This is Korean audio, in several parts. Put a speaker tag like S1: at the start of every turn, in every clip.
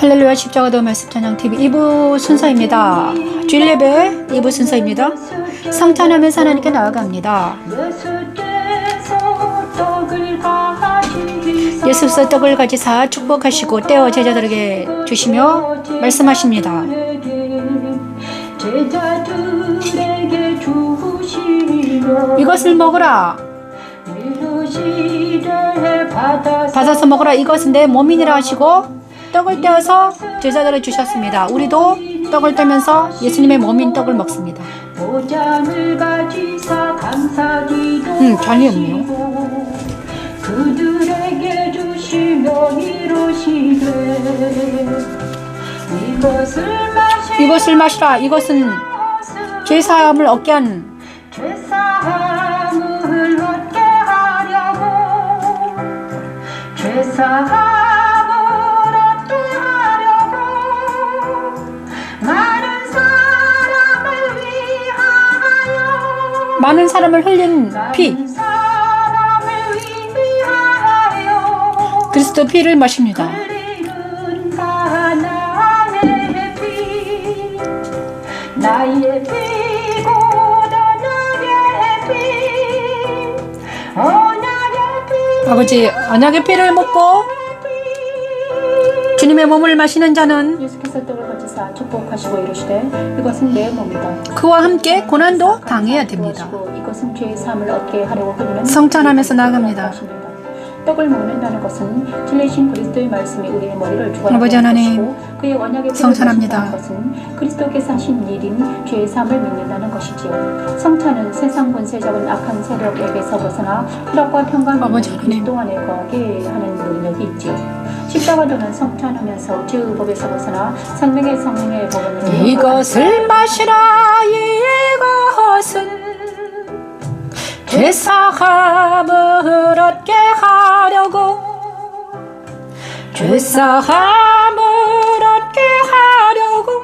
S1: 할렐루야 십자가도 말씀 찬양 TV 2부 순서입니다. 주일예배 2부 순서입니다. 성찬하면서 하나님께 나아갑니다. 예수께서 떡을 가지사 축복하시고 떼어 제자들에게 주시며 말씀하십니다. 이것을 먹으라. 받아서 먹으라. 이것은 내 몸이니라 하시고 떡을 떼어서 제자들에게 주셨습니다. 우리도 떡을 떼면서 예수님의 몸인 떡을 먹습니다. 잔이 없네요. 그들에게 주시며 이르시되 이것을 마시라. 이것은 죄사함을 얻게 한 죄사함을 얻게 하려고 죄사함을 얻게 하려고 많은 사람을 흘린 피 그리스도 피를 마십니다. 나의 피고 아버지 언약의 피를 먹고 주님의 몸을 마시는 자는
S2: 예수께서 떡을 가지사 축복하시고 이르시되 이것은 내 몸이다.
S1: 그와 함께 고난도 당해야 됩니다.
S2: 이것은 죄의 사함을 얻게 하려고 흘리는
S1: 성찬하면서 나아갑니다.
S2: 떡을 먹는다는 것은 진리신 그리스도의 말씀이 우리의 머리를 주관하는
S1: 아버지 하나님
S2: 그의 언약의
S1: 성찬합니다.
S2: 것은 그리스도께서 하신 일인 죄의 사함을 믿는다는 것이지요. 성찬은 세상 권세 잡은 악한 세력에게서 벗어나 희락과 평강을 그리스도 안에 거하게 하는 능력이 있지요. 십자가도는 성찬하면서 죄의 법에서 벗어나 생명의 성령의 법을
S1: 이것을 마시라. 이것은 죄사함을 얻게 하려고 죄사함을 얻게 하려고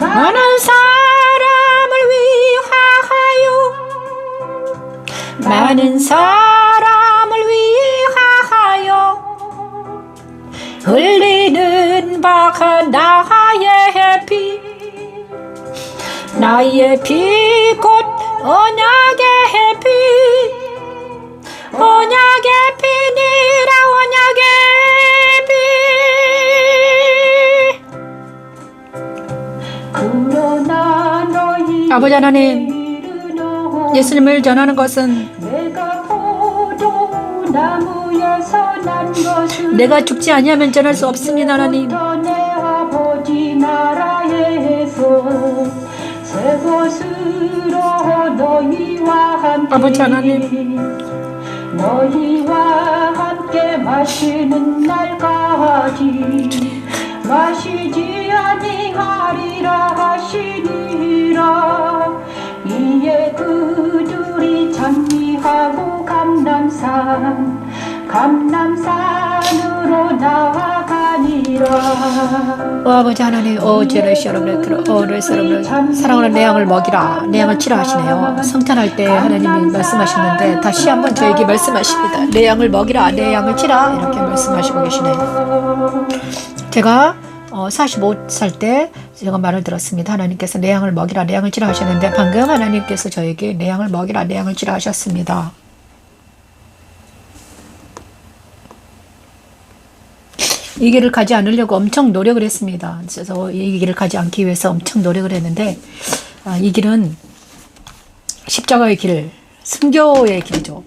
S1: 많은 사람을 위하여 많은 사람을 위하여 흘리는 바가 나의 피 나의 피 곧 언약의 피 언약의 피니라. 언약의 피. 아버지 하나님 예수님을 전하는 것은 내가 죽지 아니하면 전할 수 없습니다. 하나님 아버지 하나님
S2: 너희와 함께 마시는 날까지 마시지 아니하리라 하시니라. 이에 그들이 장미하고 감람산으로 나아가니라.
S1: 아버지 하나님 제레시 여러분 사랑하는 내 양을 먹이라 내 양을 치라 하시네요. 성찬할 때 하나님이 말씀하셨는데 다시 한번 저에게 말씀하십니다. 내 양을 먹이라 내 양을 치라 이렇게 말씀하시고 계시네요. 제가 45살 때 제가 말을 들었습니다. 하나님께서 내 양을 먹이라 내 양을 치라 하셨는데 방금 하나님께서 저에게 내 양을 먹이라 내 양을 치라 하셨습니다. 이 길을 가지 않으려고 엄청 노력을 했습니다. 그래서 이 길을 가지 않기 위해서 엄청 노력을 했는데 이 길은 십자가의 길, 순교의 길이죠.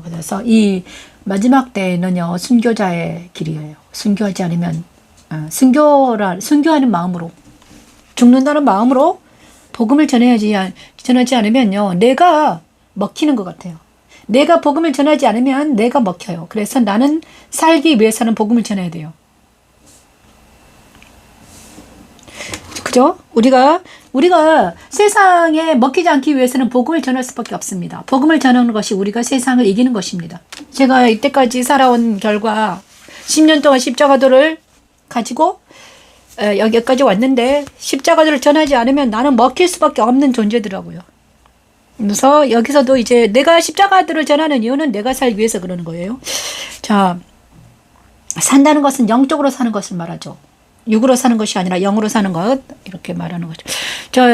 S1: 그래서 이 마지막 때는요 순교자의 길이에요. 순교하지 않으면 순교하는 마음으로 죽는다는 마음으로 복음을 전하지 않으면요 내가 먹히는 것 같아요. 내가 복음을 전하지 않으면 내가 먹혀요. 그래서 나는 살기 위해서는 복음을 전해야 돼요. 그죠? 우리가 세상에 먹히지 않기 위해서는 복음을 전할 수밖에 없습니다. 복음을 전하는 것이 우리가 세상을 이기는 것입니다. 제가 이때까지 살아온 결과 10년 동안 십자가도를 가지고 여기까지 왔는데 십자가도를 전하지 않으면 나는 먹힐 수밖에 없는 존재더라고요. 그래서 여기서도 이제 내가 십자가도를 전하는 이유는 내가 살기 위해서 그러는 거예요. 자, 산다는 것은 영적으로 사는 것을 말하죠. 육으로 사는 것이 아니라 영으로 사는 것, 이렇게 말하는 거죠.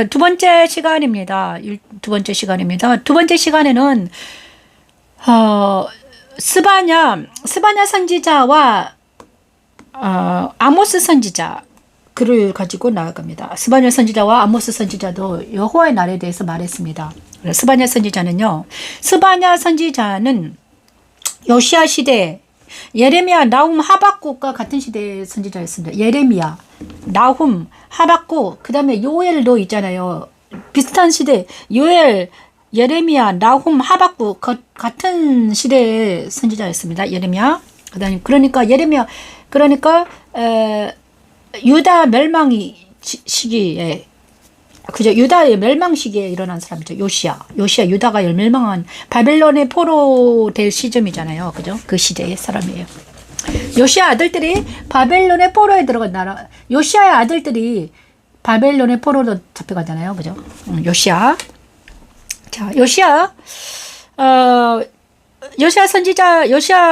S1: 두 번째 시간입니다. 두 번째 시간에는 스바냐 선지자와 아모스 선지자 글을 가지고 나아갑니다. 스바냐 선지자와 아모스 선지자도 여호와의 날에 대해서 말했습니다. 스바냐 선지자는 요시야 시대 예레미야, 나훔, 하박국과 같은 시대의 선지자였습니다. 예레미야, 나훔, 하박국, 그 다음에 요엘도 있잖아요. 비슷한 시대, 요엘, 예레미야, 나훔, 하박국 같은 시대의 선지자였습니다. 예레미야. 그다음에 그러니까 유다 멸망이 시기에 그죠? 유다의 멸망 시기에 일어난 사람이죠. 요시야 유다가 멸망한 바벨론의 포로 될 시점이잖아요. 그죠? 그 시대의 사람이에요. 요시야 아들들이 바벨론의 포로에 들어간 나라. 요시야의 아들들이 바벨론의 포로로 잡혀가잖아요. 그죠? 요시야. 자, 요시야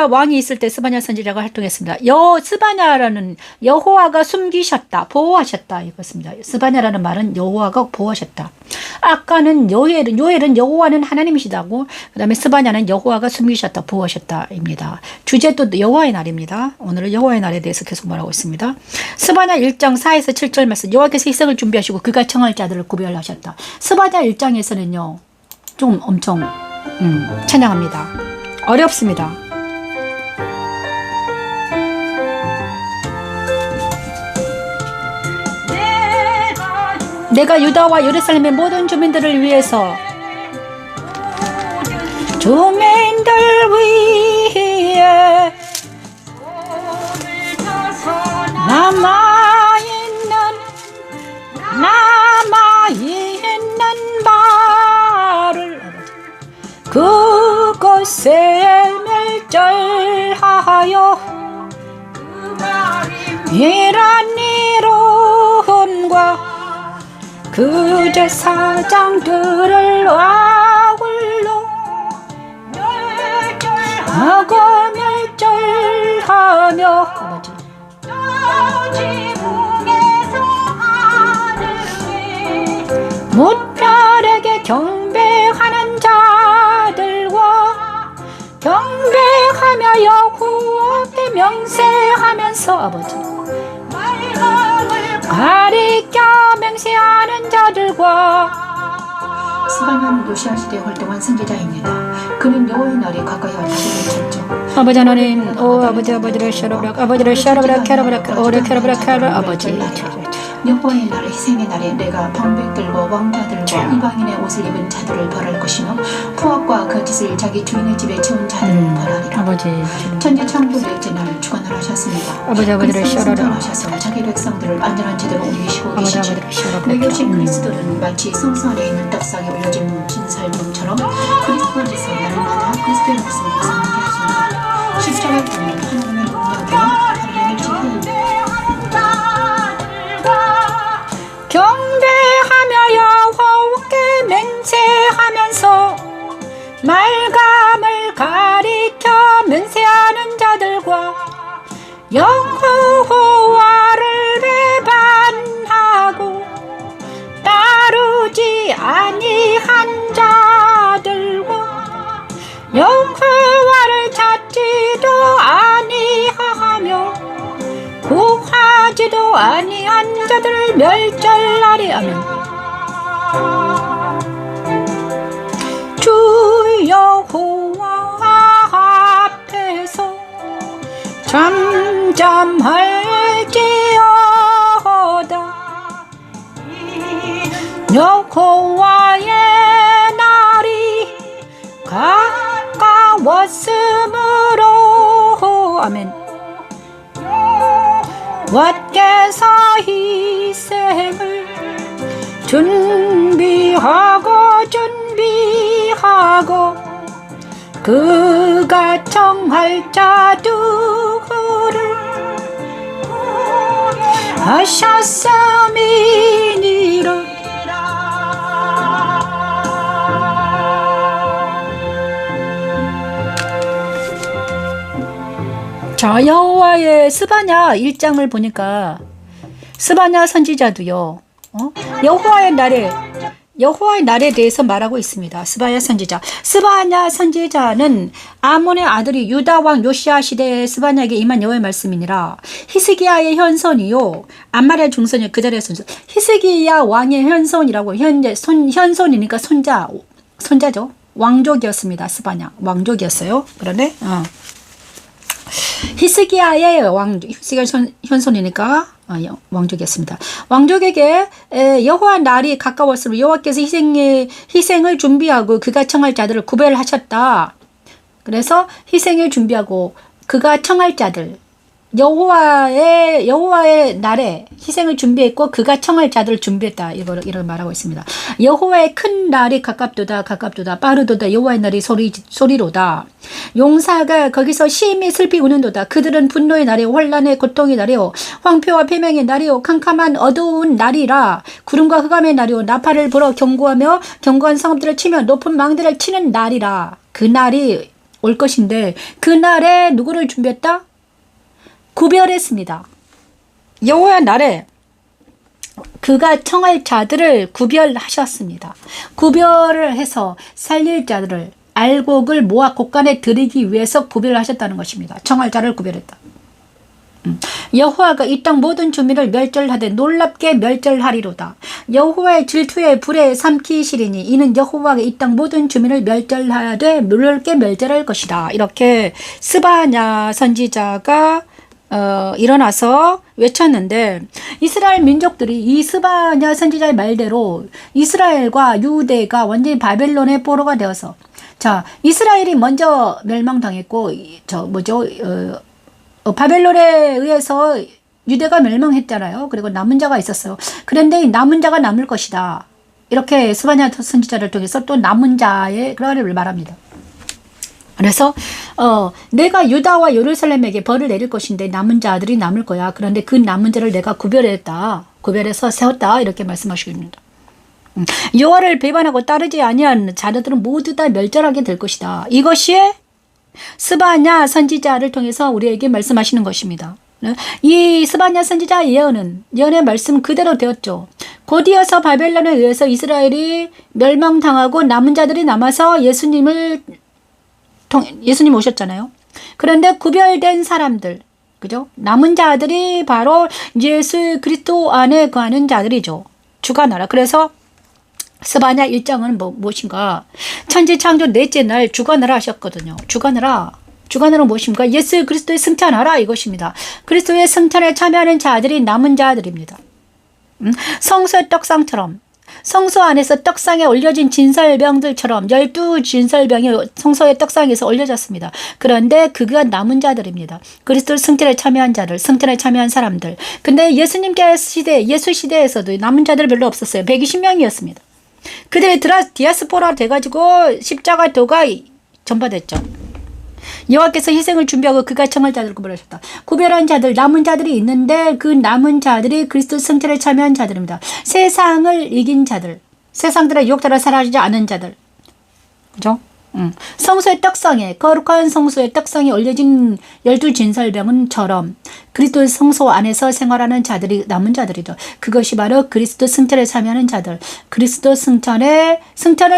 S1: 왕이 있을 때 스바냐 선지자가 활동했습니다. 스바냐라는 여호와가 숨기셨다, 보호하셨다 이것입니다. 스바냐라는 말은 여호와가 보호하셨다. 아까는 요엘은 여호와는 하나님이시다고, 그 다음에 스바냐는 여호와가 숨기셨다, 보호하셨다입니다. 주제도 여호와의 날입니다. 오늘은 여호와의 날에 대해서 계속 말하고 있습니다. 스바냐 1장 4에서 7절 말씀, 여호와께서 희생을 준비하시고 그가 청할 자들을 구별하셨다. 스바냐 1장에서는요 좀 엄청 찬양합니다. 어렵습니다. 내가 유다와 예루살렘의 모든 주민들을 위해서 남아있는 말을 그곳에 멸절하여 이란 이론과 그 제사장들을 아울러 멸절하며 무별에게 경배하는 자들과 경배하며 여호와께 명세하면서 아버지 가리켜 맹세하는 자들과.
S2: 스바냐는 요시야 시대에 활동한 선지자입니다. 그는 여호와의 날이 가까이 왔다고 외쳤죠.
S1: 아버지 하나님, 아버지를 셔러브락, 아버지를 셔러브락, 캐러브락, 오래 캐러브락, 캐러 아버지.
S2: 여호와의 날, 희생의 날에 내가 방백들과 왕자들과 이방인의 옷을 입은 자들을 벌할 것이며 포악과 거짓을 자기 주인의 집에 채운 자들을 벌하리라.
S1: 아버지,
S2: 천지창조의 날 주관을 하셨습니다.
S1: 아버지를 셔러브락
S2: 하셔서 자기 백성들을 안전한 제대로 옮기시고 계시죠. 내게 오신 그리스도는 마치 성소 안에 있는 떡상에 올려진 진설병처럼 그리스도께서 날마다 그리스도의 말씀을 상하게 하십니다. 십자가를 보면 하나님의 능력이요 하나님의 지혜입니다.
S1: 경배하며 여호와께 맹세하면서 말감을 가리켜 맹세하는 자들과 여호와를 배반하고 따르지 아니한 자들과 여호와를 찾지도 아니하며 구하지도 아니한 자들을 멸절하리. 아멘. 주 여호와 앞에서 잠잠할지어다. 여호와의 날이 가까웠으므로. 아멘. 와께서 희생을 준비하고 그가 청할 자들을 하셨음이니라. 자, 여호와의 스바냐 1장을 보니까 스바냐 선지자도요. 여호와의 날에 대해서 말하고 있습니다. 스바냐 선지자. 스바냐 선지자는 아몬의 아들이 유다 왕 요시아 시대에 스바냐에게 임한 여호와의 말씀이니라. 히스기야의 현손이요. 암말의 중손이 그 자리에 손자. 히스기야 왕의 현손이라고 현손이니까 손자죠. 왕족이었습니다. 스바냐 왕족이었어요. 그런데 히스기야의 히스기야 현손이니까 왕족이었습니다. 왕족에게 여호와 날이 가까웠으므로 여호와께서 희생을 준비하고 그가 청할 자들을 구별하셨다. 그래서 희생을 준비하고 그가 청할 자들 여호와의 날에 희생을 준비했고 그가 청할 자들을 준비했다. 이걸 말하고 있습니다. 여호와의 큰 날이 가깝도다 빠르도다 여호와의 날이 소리로다. 용사가 거기서 심히 슬피 우는도다. 그들은 분노의 날이요 혼란의 고통의 날이요 황폐와 패망의 날이요 캄캄한 어두운 날이라. 구름과 흑암의 날이요 나팔을 불어 경고하며 견고한 성읍들을 치며 높은 망대를 치는 날이라. 그 날이 올 것인데 그 날에 누구를 준비했다? 구별했습니다. 여호와의 날에 그가 청할 자들을 구별하셨습니다. 구별을 해서 살릴 자들을 알곡을 모아 곳간에 들이기 위해서 구별하셨다는 것입니다. 청할 자를 구별했다. 여호와가 이 땅 모든 주민을 멸절하되 놀랍게 멸절하리로다. 여호와의 질투의 불에 삼키시리니 이는 여호와가 이 땅 모든 주민을 멸절하되 놀랍게 멸절할 것이다. 이렇게 스바냐 선지자가 일어나서 외쳤는데 이스라엘 민족들이 이 스바냐 선지자의 말대로 이스라엘과 유대가 완전히 바벨론의 포로가 되어서 자 이스라엘이 먼저 멸망당했고 바벨론에 의해서 유대가 멸망했잖아요. 그리고 남은 자가 있었어요. 그런데 이 남은 자가 남을 것이다. 이렇게 스바냐 선지자를 통해서 또 남은 자의 그러를 말합니다. 그래서 내가 유다와 예루살렘에게 벌을 내릴 것인데 남은 자들이 남을 거야. 그런데 그 남은 자를 내가 구별해서 세웠다. 이렇게 말씀하십니다. 여호와를 배반하고 따르지 아니한 자들은 모두 다 멸절하게 될 것이다. 이것이 스바냐 선지자를 통해서 우리에게 말씀하시는 것입니다. 이 스바냐 선지자 예언의 말씀 그대로 되었죠. 곧이어서 바벨론에 의해서 이스라엘이 멸망당하고 남은 자들이 남아서 예수님 오셨잖아요. 그런데 구별된 사람들, 그죠? 남은 자들이 바로 예수 그리스도 안에 거하는 자들이죠. 주가 나라. 그래서 스바냐 1장은 무엇인가? 천지 창조 넷째 날 주가 나라 하셨거든요. 주가 나라 무엇입니까? 예수 그리스도의 승천하라 이것입니다. 그리스도의 승천에 참여하는 자들이 남은 자들입니다. 성소의 떡상처럼 성소 안에서 떡상에 올려진 진설병들처럼 12진설병이 성소의 떡상에서 올려졌습니다. 그런데 그가 남은 자들입니다. 그리스도 승천에 참여한 자들, 승천에 참여한 사람들. 근데 예수 시대에서도 남은 자들 별로 없었어요. 120명이었습니다. 그들이 디아스포라 돼가지고 십자가 도가 전파됐죠. 여호와께서 희생을 준비하고 그가 청할 자들을 구별하셨다. 구별한 자들, 남은 자들이 있는데 그 남은 자들이 그리스도 승천에 참여한 자들입니다. 세상을 이긴 자들, 세상들의 유혹 따라 사라지지 않은 자들. 그죠? 성소의 떡상에, 거룩한 성소의 떡상에 올려진 12진설병은처럼 그리스도 성소 안에서 생활하는 자들이 남은 자들이죠. 그것이 바로 그리스도 승천에 참여하는 자들, 그리스도 승천을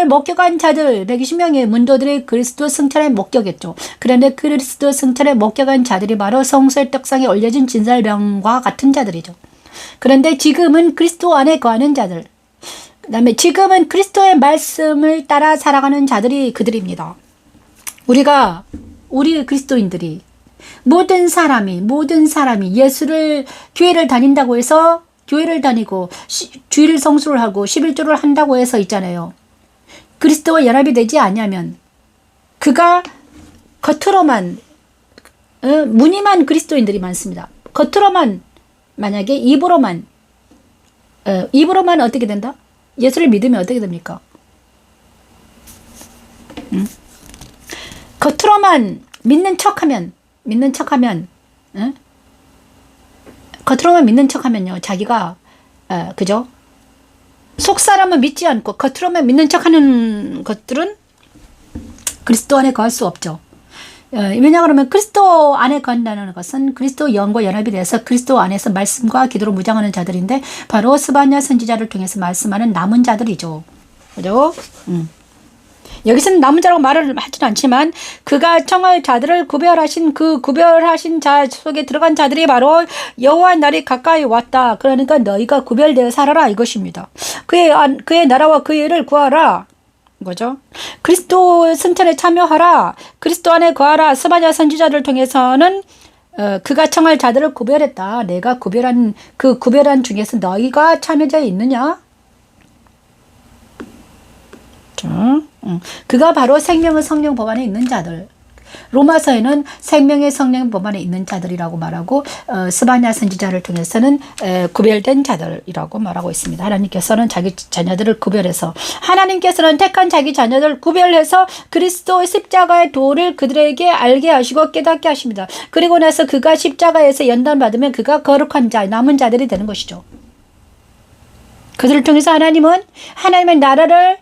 S1: 목격한 자들, 120명의 문도들이 그리스도 승천에 목격했죠. 그런데 그리스도 승천에 목격한 자들이 바로 성소의 떡상에 올려진 진설병과 같은 자들이죠. 그런데 지금은 그리스도 안에 거하는 자들, 그 다음에 지금은 그리스도의 말씀을 따라 살아가는 자들이 그들입니다. 우리 그리스도인들이 모든 사람이 교회를 다닌다고 해서 교회를 다니고 주일 성수를 하고 11조를 한다고 해서 있잖아요. 그리스도와 연합이 되지 않으면 그가 겉으로만 무늬만 그리스도인들이 많습니다. 겉으로만 만약에 입으로만 어떻게 된다? 예수를 믿으면 어떻게 됩니까? 겉으로만 믿는 척하면 겉으로만 믿는 척하면요, 자기가 그죠? 속 사람은 믿지 않고 겉으로만 믿는 척하는 것들은 그리스도 안에 거할 수 없죠. 왜냐 그러면 그리스도 안에 거한다는 것은 그리스도 영과 연합이 돼서 그리스도 안에서 말씀과 기도로 무장하는 자들인데 바로 스바냐 선지자를 통해서 말씀하는 남은 자들이죠. 그죠? 여기서는 남은 자라고 말을 하지는 않지만 그가 청할 자들을 구별하신 그 구별하신 자 속에 들어간 자들이 바로 여호와의 날이 가까이 왔다. 그러니까 너희가 구별되어 살아라 이것입니다. 그의 나라와 그의 일을 구하라. 거죠. 그리스도 승천에 참여하라. 그리스도 안에 거하라. 스바냐 선지자를 통해서는 그가 청할 자들을 구별했다. 내가 구별한 그 구별한 중에서 너희가 참여자에 있느냐? 그가 바로 생명의 성령 법안에 있는 자들. 로마서에는 생명의 성령 법안에 있는 자들이라고 말하고 스바냐 선지자를 통해서는 구별된 자들이라고 말하고 있습니다. 하나님께서는 자기 자녀들을 구별해서 하나님께서는 택한 자기 자녀들을 구별해서 그리스도의 십자가의 도를 그들에게 알게 하시고 깨닫게 하십니다. 그리고 나서 그가 십자가에서 연단받으면 그가 거룩한 자, 남은 자들이 되는 것이죠. 그들을 통해서 하나님은 하나님의 나라를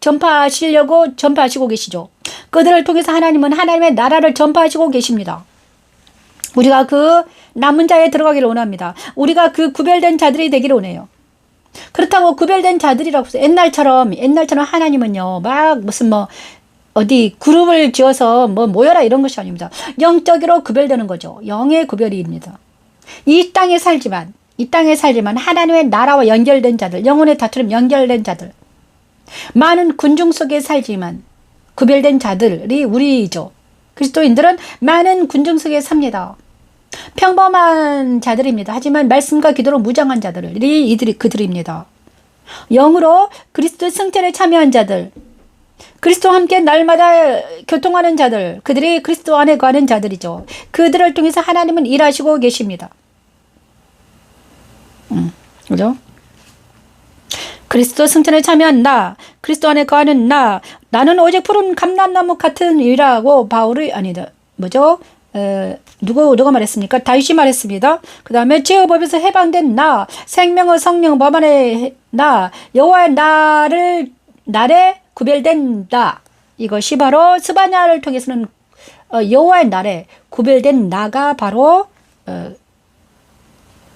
S1: 전파하시고 계시죠. 그들을 통해서 하나님은 하나님의 나라를 전파하시고 계십니다. 우리가 그 남은 자에 들어가기를 원합니다. 우리가 그 구별된 자들이 되기를 원해요. 그렇다고 구별된 자들이라고 해서 옛날처럼 하나님은요 막 무슨 어디 그룹을 지어서 모여라 이런 것이 아닙니다. 영적으로 구별되는 거죠. 영의 구별입니다. 이 땅에 살지만 하나님의 나라와 연결된 자들, 영혼의 다투름 연결된 자들, 많은 군중 속에 살지만 구별된 자들이 우리이죠. 그리스도인들은 많은 군중 속에 삽니다. 평범한 자들입니다. 하지만 말씀과 기도로 무장한 자들이 그들입니다. 영으로 그리스도 승천에 참여한 자들, 그리스도와 함께 날마다 교통하는 자들, 그들이 그리스도 안에 거하는 자들이죠. 그들을 통해서 하나님은 일하시고 계십니다. 그죠? 그리스도 승천에 참여한 나, 그리스도 안에 거하는 나는 오직 푸른 감람나무 같은 이라고 바울이 누가 말했습니까? 다윗이 말했습니다. 그 다음에 제어법에서 해방된 나, 생명의 성령 법안에 나, 여호와의 날에 구별된 나. 이것이 바로 스바냐를 통해서는 여호와의 날에 구별된 나가 바로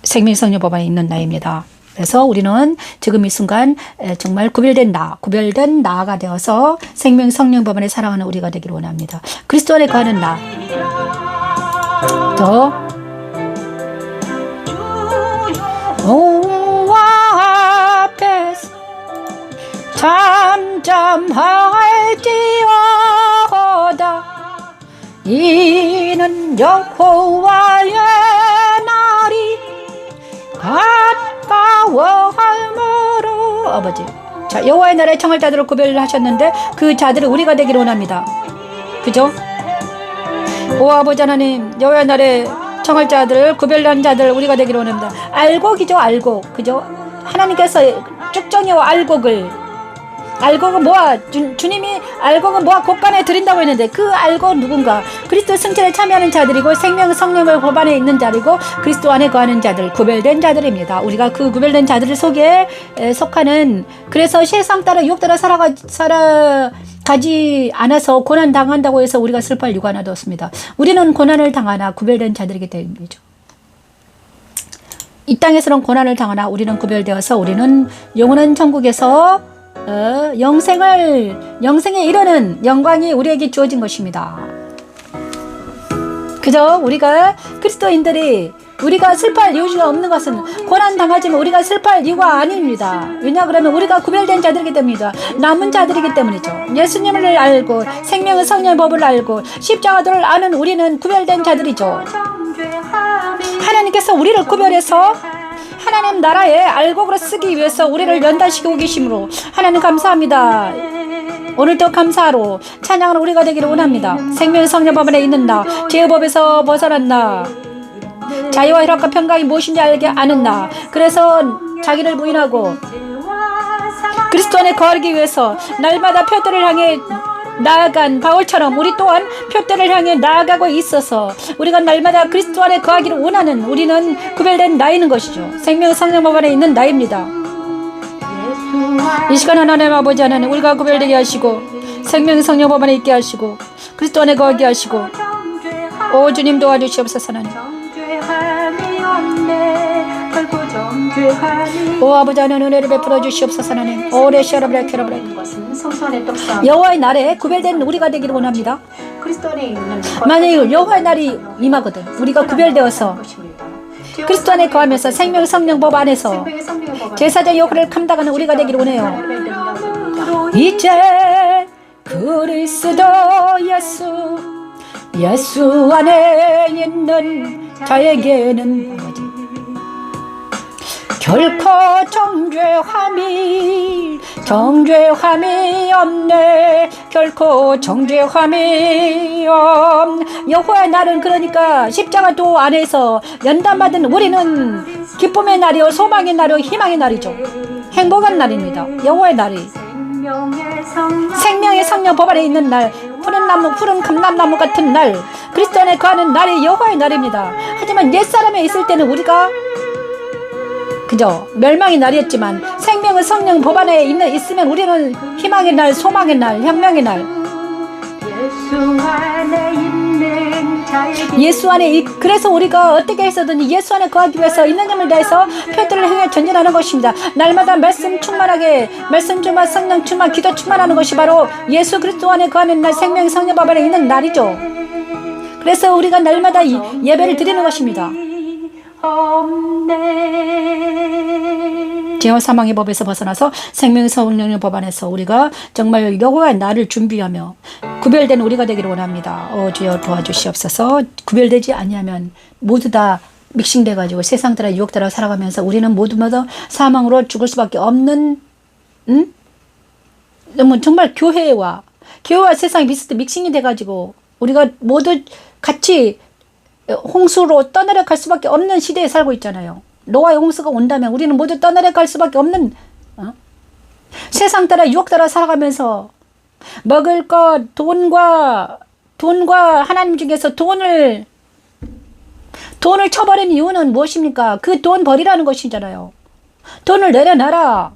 S1: 생명 성령 법안에 있는 나입니다. 그래서 우리는 지금 이 순간 정말 구별된 나가 되어서 생명 성령 법안에 살아가는 우리가 되기를 원합니다. 그리스도 안에 거하는 나. 또 여호와 앞에서 잠잠할지어다. 이는 여호와의 날이 가까워함으로. 아버지, 자, 여호와의 날에 청할 자들을 구별하셨는데 그 자들은 우리가 되기를 원합니다. 그죠? 오 아버지 하나님, 여호와의 날에 청할 자들, 구별한 자들 우리가 되기를 원합니다. 알곡이죠, 알곡. 그죠? 하나님께서 쭉정이와 알곡은 뭐야? 주님이 알곡은 뭐야? 곡간에 드린다고 했는데 그 알곡은 누군가? 그리스도 승천에 참여하는 자들이고 생명 성령의 법안에 있는 자리고 그리스도 안에 거하는 자들, 구별된 자들입니다. 우리가 그 구별된 자들 속에 속하는, 그래서 세상 따라 육 따라 살아가지 않아서 고난 당한다고 해서 우리가 슬퍼할 이유가 하나도 없습니다. 우리는 고난을 당하나 구별된 자들이기 때문이죠. 이 땅에서는 고난을 당하나 우리는 구별되어서 우리는 영원한 천국에서 영생에 이르는 영광이 우리에게 주어진 것입니다. 그저 우리가 그리스도인들이 우리가 슬퍼할 이유가 없는 것은 고난 당하지만 우리가 슬퍼할 이유가 아닙니다. 왜냐 그러면 우리가 구별된 자들이기 때문이죠. 남은 자들이기 때문이죠. 예수님을 알고 생명의 성령의 법을 알고 십자가를 아는 우리는 구별된 자들이죠. 하나님께서 우리를 구별해서 하나님 나라에 알곡으로 쓰기 위해서 우리를 연단시키고 계심으로 하나님 감사합니다. 오늘도 감사로 찬양하는 우리가 되기를 원합니다. 생명의 성령 법안에 있는 나, 죄의법에서 벗어난 나, 자유와 혈압과 평강이 무엇인지 알게 아는 나, 그래서 자기를 부인하고 그리스도 안에 거하기 위해서 날마다 표대를 향해 나아간 바울처럼 우리 또한 표대를 향해 나아가고 있어서 우리가 날마다 그리스도 안에 거하기를 원하는 우리는 구별된 나이는 것이죠. 생명 성령 법안에 있는 나입니다. 이 시간 하나님 아버지 하나님, 우리가 구별되게 하시고 생명 성령 법안에 있게 하시고 그리스도 안에 거하게 하시고 오 주님 도와주시옵소서 하나님. 오 아버지 하나님 은혜를 베풀어 주시옵소서 하나님. 오래 시어라브라 캐라브라. 여호와의 날에 구별된 우리가 되기를 원합니다. 만약에 여호와의 날이 임하거든 우리가 구별되어서 그리스도 안에 거하면서 생명 성령법 안에서 제사장 역할을 감당하는 우리가 되기를 원해요. 이제 그리스도 예수 안에 있는 자에게는 결코 정죄함이 없네. 결코 정죄함이 여호와의 날은 그러니까 십자가도 안에서 연단받은 우리는 기쁨의 날이요 소망의 날이요 희망의 날이죠. 행복한 날입니다. 여호와의 날이 생명의 성령 법 안에 있는 날, 푸른 감람나무 같은 날, 그리스도 안에 거하는 날이 여호와의 날입니다. 하지만 옛사람에 있을 때는 우리가 그저 멸망의 날이었지만 생명의 성령 법 안에 있으면 우리는 희망의 날, 소망의 날, 혁명의 날. 예수 안에 그래서 우리가 어떻게 해서든 예수 안에 거하기 위해서 있는 힘을 다해서 표들을 행해 전진하는 것입니다. 날마다 말씀 충만하게 말씀 충만, 성령 충만, 기도 충만하는 것이 바로 예수 그리스도 안에 거하는 날, 생명의 성령 법 안에 있는 날이죠. 그래서 우리가 날마다 예배를 드리는 것입니다. 죄와 사망의 법에서 벗어나서 생명의 성령의 법 안에서 우리가 정말 여호와의 날을 준비하며 구별된 우리가 되기를 원합니다. 주여 도와주시옵소서. 구별되지 아니하면 모두 다 믹싱돼 가지고 세상 따라 유혹 따라 살아가면서 우리는 모두 사망으로 죽을 수밖에 없는 너무 정말 교회와 세상이 비슷해 믹싱이 돼 가지고 우리가 모두 같이 홍수로 떠내려갈 수밖에 없는 시대에 살고 있잖아요. 노아의 홍수가 온다면 우리는 모두 떠내려갈 수밖에 없는 세상 따라 유혹 따라 살아가면서 먹을 것, 돈과 하나님 중에서 돈을 쳐버린 이유는 무엇입니까? 그 돈 버리라는 것이잖아요. 돈을 내려놔라.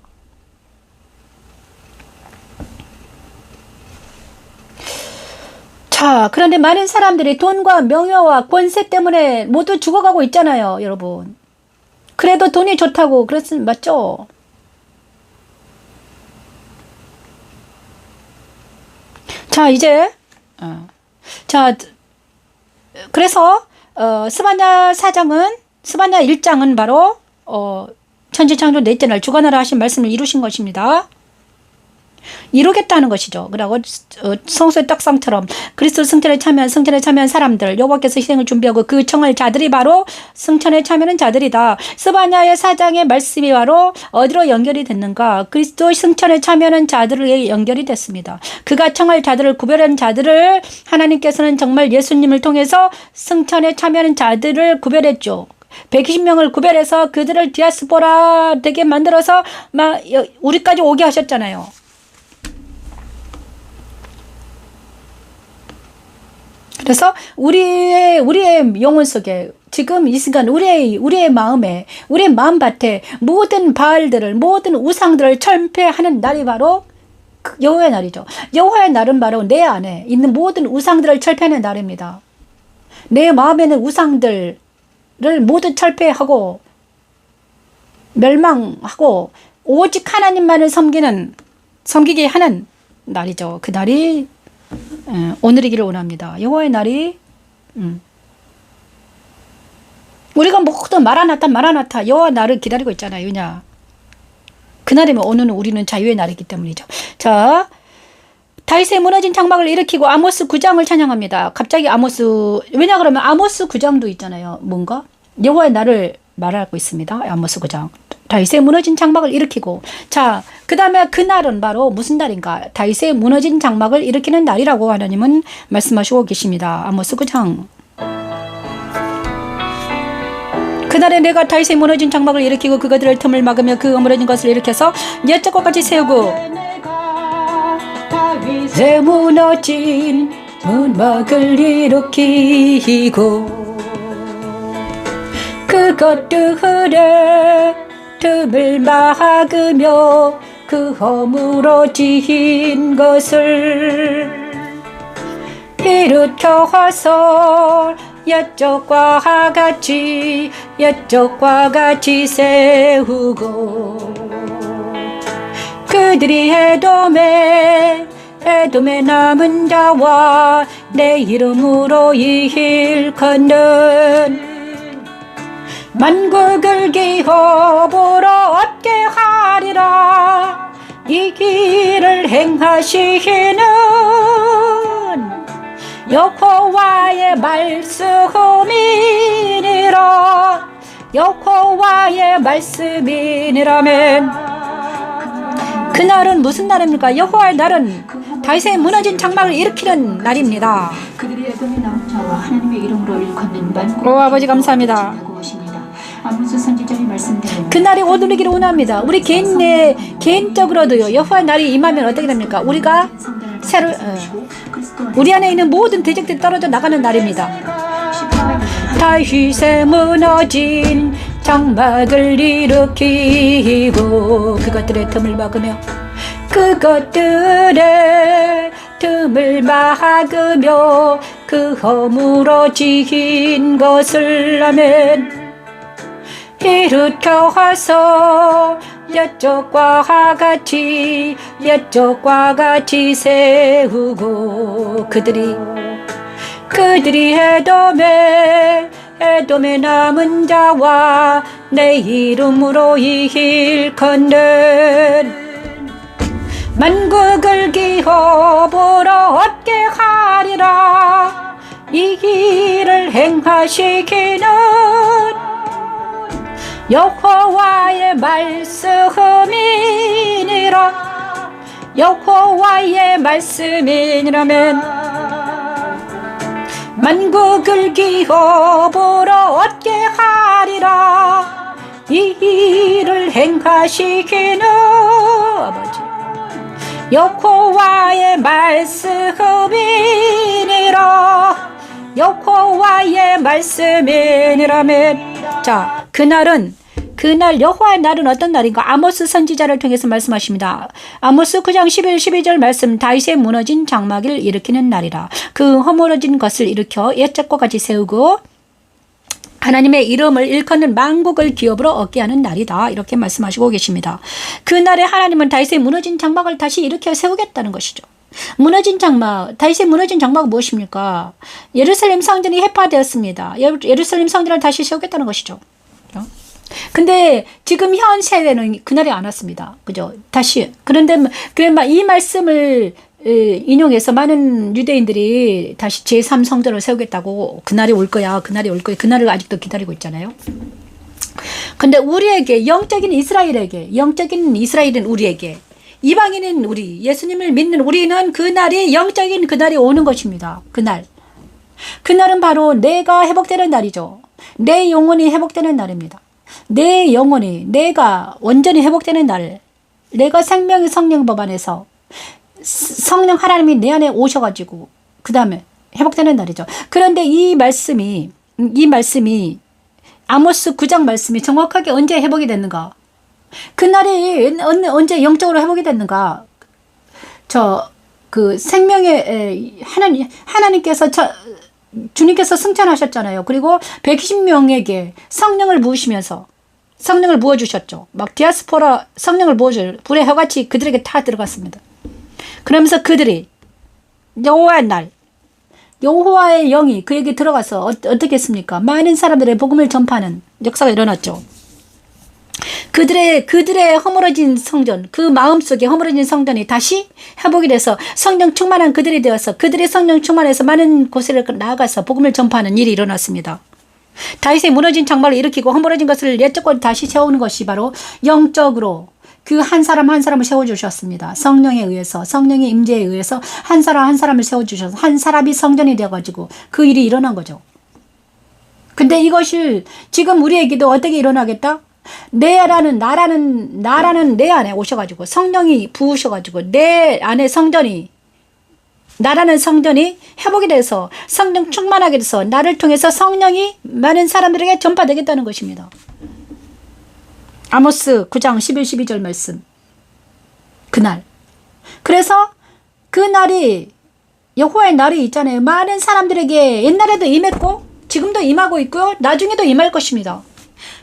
S1: 자, 그런데 많은 사람들이 돈과 명예와 권세 때문에 모두 죽어가고 있잖아요, 여러분. 그래도 돈이 좋다고 그랬으면 맞죠? 자, 이제 그래서 스바냐 1장은 바로 천지창조 넷째 날 주관하라 하신 말씀을 이루신 것입니다. 이루겠다는 것이죠. 그리고 성소의 떡상처럼 그리스도 승천에 참여한 사람들, 여호와께서 희생을 준비하고 그 청할 자들이 바로 승천에 참여하는 자들이다. 스바냐의 4장의 말씀이 바로 어디로 연결이 됐는가? 그리스도 승천에 참여하는 자들에게 연결이 됐습니다. 그가 청할 자들을 구별한 자들을 하나님께서는 정말 예수님을 통해서 승천에 참여하는 자들을 구별했죠. 120명을 구별해서 그들을 디아스포라 되게 만들어서 우리까지 오게 하셨잖아요. 그래서 우리의 영혼 속에 지금 이 순간 우리의 마음에 우리의 마음밭에 모든 바알들을 모든 우상들을 철폐하는 날이 바로 여호와의 날이죠. 여호와의 날은 바로 내 안에 있는 모든 우상들을 철폐하는 날입니다. 내 마음에 있는 우상들을 모두 철폐하고 멸망하고 오직 하나님만을 섬기게 하는 날이죠. 그 날이 오늘이기를 원합니다. 여호와의 날이 우리가 모두 마라나타 여호와 날을 기다리고 있잖아요. 왜냐? 그날이면 오늘은 우리는 자유의 날이기 때문이죠. 자, 다윗의 무너진 장막을 일으키고 아모스 9장을 찬양합니다. 갑자기 왜냐 그러면 아모스 9장도 있잖아요. 뭔가 여호와의 날을 말하고 있습니다. 아모스 9장. 다윗의 무너진 장막을 일으키고, 자, 그 다음에 그날은 바로 무슨 날인가? 다윗의 무너진 장막을 일으키는 날이라고 하나님은 말씀하시고 계십니다. 아모스 9장. 그날에 내가 다윗의 무너진 장막을 일으키고 그것들을 틈을 막으며 그 무너진 것을 일으켜서 옛적과 같이 세우고 새 무너진 문막을 일으키고 그것들의 틈을 막으며 그 허물어진 것을 일으켜서 옛적과 같이 세우고 그들이 에돔에 남은 자와 내 이름으로 일컫는 만국을 기업으로 얻게 하리라. 이 길을 행하시는 여호와의 말씀이니라. 여호와의 말씀이니라면. 그날은 무슨 날입니까? 여호와의 날은 다윗의 무너진 장막을 일으키는 날입니다.
S2: 그들이 에돔에 남은 자와 하나님의 이름으로 일컫는 만국.
S1: 오 아버지 감사합니다.
S2: 아모스 선지자의 말씀대로
S1: 그날이 오르기를 원합니다. 우리 개인적으로도요. 여호와의 날이 임하면 어떻게 됩니까? 우리가 우리 안에 있는 모든 대적들이 떨어져 나가는 날입니다. 다윗의 무너진 장막을 일으키고 그것들의 틈을 막으며 그 허물어진 것을 아멘. 일으켜서 옛적과 같이 세우고 그들이 에돔에 남은 자와 내 이름으로 일컫는 만국을 기업으로 얻게 하리라. 이 길을 행하시기는 여호와의 말씀이니라. 여호와의 말씀이니라면 만국을 기업으로 얻게 하리라. 이 일을 행하시기는 아버지 여호와의 말씀이니라. 여호와의 말씀이니라면. 자, 그날 여호와의 날은 어떤 날인가? 아모스 선지자를 통해서 말씀하십니다. 아모스 9장 11, 12절 말씀. 다윗의 무너진 장막을 일으키는 날이라. 그 허물어진 것을 일으켜 옛적과 같이 세우고 하나님의 이름을 일컫는 만국을 기업으로 얻게 하는 날이다. 이렇게 말씀하시고 계십니다. 그날에 하나님은 다윗의 무너진 장막을 다시 일으켜 세우겠다는 것이죠. 무너진 장막, 다윗의 무너진 장막은 무엇입니까? 예루살렘 성전이 해파되었습니다. 예루살렘 성전을 다시 세우겠다는 것이죠. 근데 지금 현 세대는 그날이 안 왔습니다. 그죠? 다시. 그런데 이 말씀을 인용해서 많은 유대인들이 다시 제3성전을 세우겠다고 그날이 올 거야. 그날을 아직도 기다리고 있잖아요. 근데 우리에게 영적인 이스라엘인 우리에게 이방인인 우리, 예수님을 믿는 우리는 영적인 그날이 오는 것입니다. 그날은 바로 내가 회복되는 날이죠. 내 영혼이 회복되는 날입니다. 내가 완전히 회복되는 날. 내가 생명의 성령법 안에서 성령 하나님이 내 안에 오셔가지고 그 다음에 회복되는 날이죠. 그런데 이 말씀이 아모스 9장 말씀이 정확하게 언제 회복이 됐는가? 그날이 언제 영적으로 회복이 됐는가? 생명의 하나님께서 주님께서 승천하셨잖아요. 그리고 120명에게 성령을 부어주셨죠. 막 디아스포라 성령을 부어줄 불의 혀같이 그들에게 다 들어갔습니다. 그러면서 그들이 여호와의 영이 그에게 들어가서 어떻게 했습니까? 많은 사람들의 복음을 전파하는 역사가 일어났죠. 그들의 허물어진 성전, 그 마음속에 허물어진 성전이 다시 회복이 돼서 성령 충만한 그들이 되어서 그들의 성령 충만해서 많은 곳에 나아가서 복음을 전파하는 일이 일어났습니다. 다윗의 무너진 장막을 일으키고 허물어진 것을 옛적과 다시 세우는 것이 바로 영적으로 그 한 사람 한 사람을 세워주셨습니다. 성령에 의해서, 성령의 임재에 의해서 한 사람 한 사람을 세워주셔서 한 사람이 성전이 되어가지고 그 일이 일어난 거죠. 근데 이것을 지금 우리에게도 어떻게 일어나겠다? 나라는 내 안에 오셔가지고 성령이 부으셔가지고 내 안에 나라는 성전이 회복이 돼서 성령 충만하게 돼서 나를 통해서 성령이 많은 사람들에게 전파되겠다는 것입니다. 아모스 9장 11, 12절 말씀. 그날. 그래서 그날이 여호와의 날이 있잖아요. 많은 사람들에게 옛날에도 임했고 지금도 임하고 있고요. 나중에도 임할 것입니다.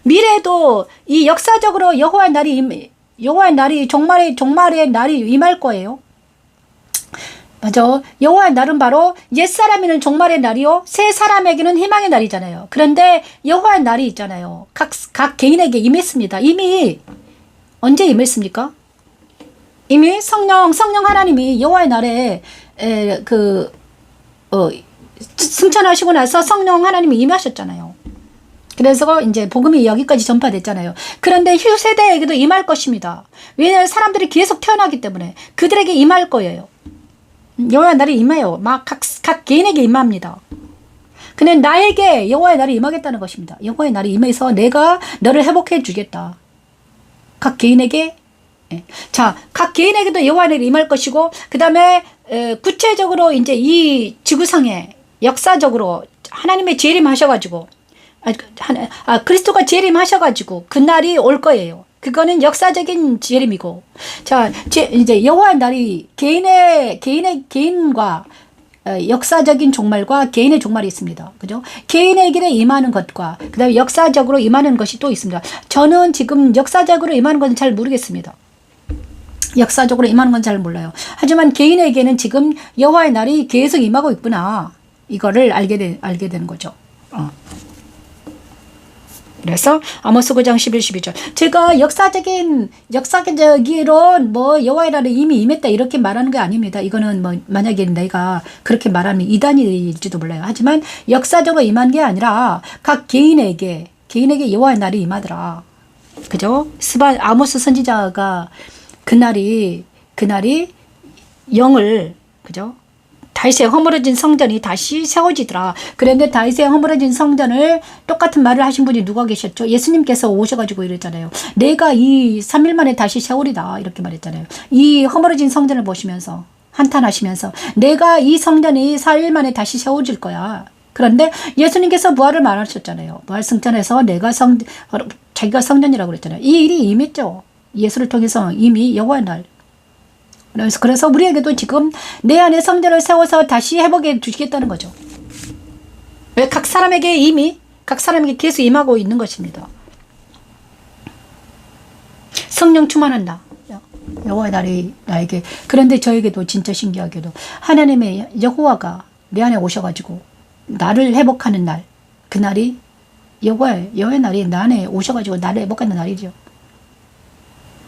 S1: 미래에도 이 역사적으로 여호와의 날이 종말의 날이 임할 거예요. 맞아. 여호와의 날은 바로 옛사람에는 종말의 날이요, 새 사람에게는 희망의 날이잖아요. 그런데 여호와의 날이 있잖아요. 각 개인에게 임했습니다. 이미 언제 임했습니까? 이미 성령 하나님이 여호와의 날에 승천하시고 나서 성령 하나님이 임하셨잖아요. 그래서 이제 복음이 여기까지 전파됐잖아요. 그런데 후세대에게도 임할 것입니다. 왜냐하면 사람들이 계속 태어나기 때문에 그들에게 임할 거예요. 여호와의 날이 임해요. 막 각 개인에게 임합니다. 근데 나에게 여호와의 날이 임하겠다는 것입니다. 여호와의 날이 임해서 내가 너를 회복해 주겠다. 각 개인에게, 자, 각 개인에게도 여호와의 날이 임할 것이고, 그 다음에 구체적으로 이제 이 지구상에 역사적으로 하나님의 재림하셔가지고, 그리스도가 재림하셔가지고 그 날이 올 거예요. 그거는 역사적인 재림이고, 자, 이제 여호와의 날이 개인과 역사적인 종말과 개인의 종말이 있습니다. 그죠? 개인에게 임하는 것과 그 다음에 역사적으로 임하는 것이 또 있습니다. 저는 지금 역사적으로 임하는 것은 잘 모르겠습니다. 역사적으로 임하는 건 잘 몰라요. 하지만 개인에게는 지금 여호와의 날이 계속 임하고 있구나. 이거를 알게 되는 거죠. 그래서 아모스 9장 11, 12절. 제가 역사적으로 뭐 여호와의 날에 이미 임했다 이렇게 말하는 게 아닙니다. 이거는 뭐 만약에 내가 그렇게 말하면 이단일지도 몰라요. 하지만 역사적으로 임한 게 아니라 각 개인에게 여호와의 날이 임하더라. 그죠? 아모스 선지자가 그날이 영을, 그죠? 다윗의 허물어진 성전이 다시 세워지더라. 그런데 다윗의 허물어진 성전을 똑같은 말을 하신 분이 누가 계셨죠? 예수님께서 오셔가지고 이랬잖아요. 내가 이 3일 만에 다시 세우리다. 이렇게 말했잖아요. 이 허물어진 성전을 보시면서 한탄하시면서 내가 이 성전이 4일 만에 다시 세워질 거야. 그런데 예수님께서 부활을 말하셨잖아요. 부활 승천에서 자기가 성전이라고 그랬잖아요. 이 일이 임했죠. 예수를 통해서 이미 여호와의 날. 그래서 우리에게도 지금 내 안에 성전을 세워서 다시 회복해 주시겠다는 거죠. 왜? 각 사람에게 계속 임하고 있는 것입니다. 성령 충만한다. 여호와의 날이 나에게. 그런데 저에게도 진짜 신기하게도 하나님의 여호와가 내 안에 오셔가지고 나를 회복하는 날, 그 날이 여호와의 날이 내 안에 오셔가지고 나를 회복하는 날이죠.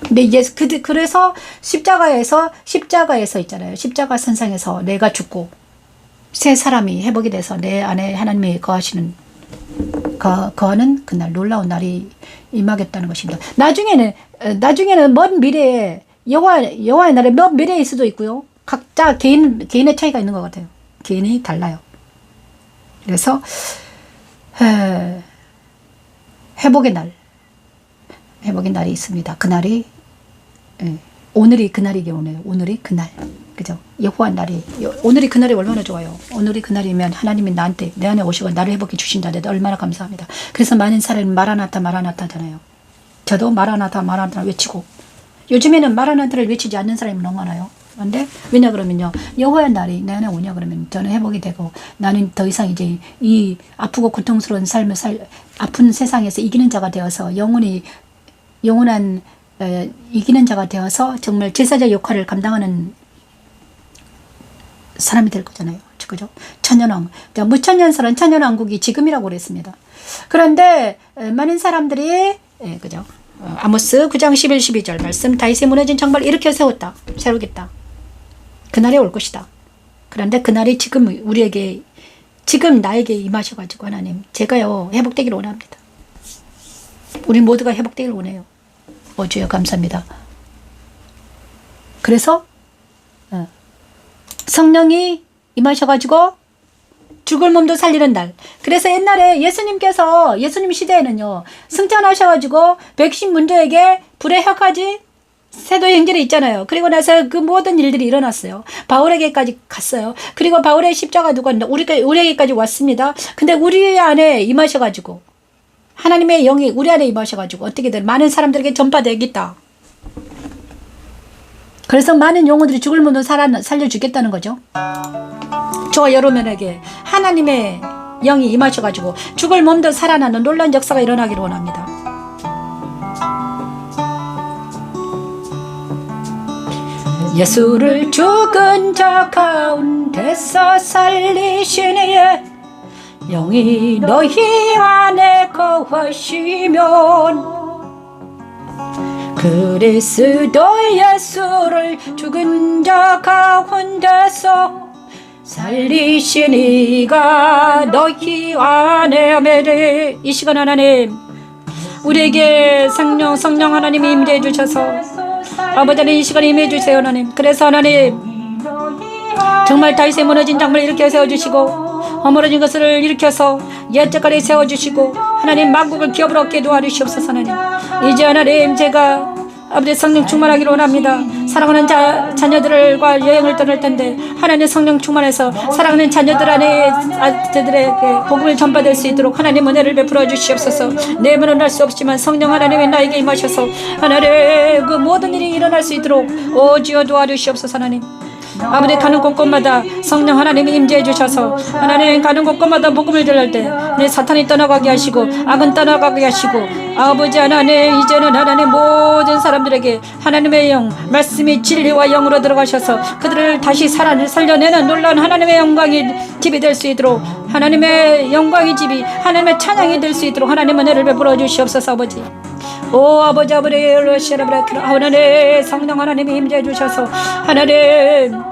S1: 근데 그래서 십자가에서 있잖아요. 십자가 선상에서 내가 죽고 새 사람이 회복이 돼서 내 안에 하나님이 거하는 그날 놀라운 날이 임하겠다는 것입니다. 나중에는 먼 미래에 여호와의 날에 먼 미래에 있을 수도 있고요. 각자 개인의 차이가 있는 것 같아요. 개인이 달라요. 그래서 회복의 날이 있습니다. 그날이 오늘이 그날이게 오네요. 오늘이 그날. 그죠? 여호와 날이 오늘이 그날이 얼마나 좋아요. 오늘이 그날이면 하나님이 내 안에 오시고 나를 회복해 주신다. 내가 얼마나 감사합니다. 그래서 많은 사람이 마라나타 하잖아요. 저도 마라나타 외치고, 요즘에는 마라나타를 외치지 않는 사람이 너무 많아요. 그런데 왜냐 그러면요, 여호와의 날이 내 안에 오냐 그러면 저는 회복이 되고, 나는 더 이상 이제 이 아프고 고통스러운 삶을 아픈 세상에서 이기는 자가 되어서 영원한 이기는 자가 되어서 정말 제사장 역할을 감당하는 사람이 될 거잖아요. 그죠? 천년왕. 무천년설은 천년왕국이 지금이라고 그랬습니다. 그런데 많은 사람들이 그죠? 아모스 9장 11, 12절 말씀, 다윗의 무너진 정말 일으켜 세우겠다. 그날이 올 것이다. 그런데 그날이 지금 나에게 임하셔가지고 하나님, 제가요 회복되기를 원합니다. 우리 모두가 회복되기를 원해요. 주여 감사합니다. 그래서 성령이 임하셔가지고 죽을 몸도 살리는 날. 그래서 옛날에 예수님 시대에는요, 승천하셔가지고 백신 문제에게 불의 혀까지 세도의 행전이 있잖아요. 그리고 나서 그 모든 일들이 일어났어요. 바울에게까지 갔어요. 그리고 바울의 십자가 누가 우리에게까지 왔습니다. 근데 우리 안에 임하셔가지고, 하나님의 영이 우리 안에 임하셔가지고 어떻게든 많은 사람들에게 전파되겠다. 그래서 많은 영혼들이 죽을 몸도 살려주겠다는 거죠. 저와 여러분에게 하나님의 영이 임하셔가지고 죽을 몸도 살아나는 놀라운 역사가 일어나기를 원합니다. 예수를 죽은 자 가운데서 살리시니 영이 너희 안에 거하시면 그리스도 예수를 죽은 자 가운데서 살리시니가 너희 안에 아멘. 이 시간 하나님 우리에게 성령 하나님이 임재해 주셔서 아버지는 이 시간에 임해 주세요 하나님. 그래서 하나님 정말 다윗의 무너진 장막을 일으켜 세워주시고 허물어진 것을 일으켜서 옛적까지 세워주시고 하나님 만국을 기업으로 얻게 도와주시옵소서. 하나님 이제 하나님 제가 아버지 성령 충만하기를 원합니다. 사랑하는 자녀들과 여행을 떠날 텐데 하나님 성령 충만해서 사랑하는 자녀들 안에 아들에게 복음을 전파될 수 있도록 하나님 은혜를 베풀어 주시옵소서. 내 문은 할 수 없지만 성령 하나님이 나에게 임하셔서 하나님 그 모든 일이 일어날 수 있도록 오지어 도와주시옵소서. 하나님 아버지 가는 곳곳마다 성령 하나님이 임재해 주셔서 하나님 가는 곳곳마다 복음을 전할 때 내 사탄이 떠나가게 하시고 악은 떠나가게 하시고 아버지 하나님 이제는 하나님 모든 사람들에게 하나님의 영 말씀이 진리와 영으로 들어가셔서 그들을 다시 살려내는 놀라운 하나님의 영광이 집이 될 수 있도록 하나님의 영광의 집이 하나님의 찬양이 될 수 있도록 하나님 은혜를 베풀어 주시옵소서. 아버지 오 아버지 하나님 성령 하나님이 임재해 주셔서 하나님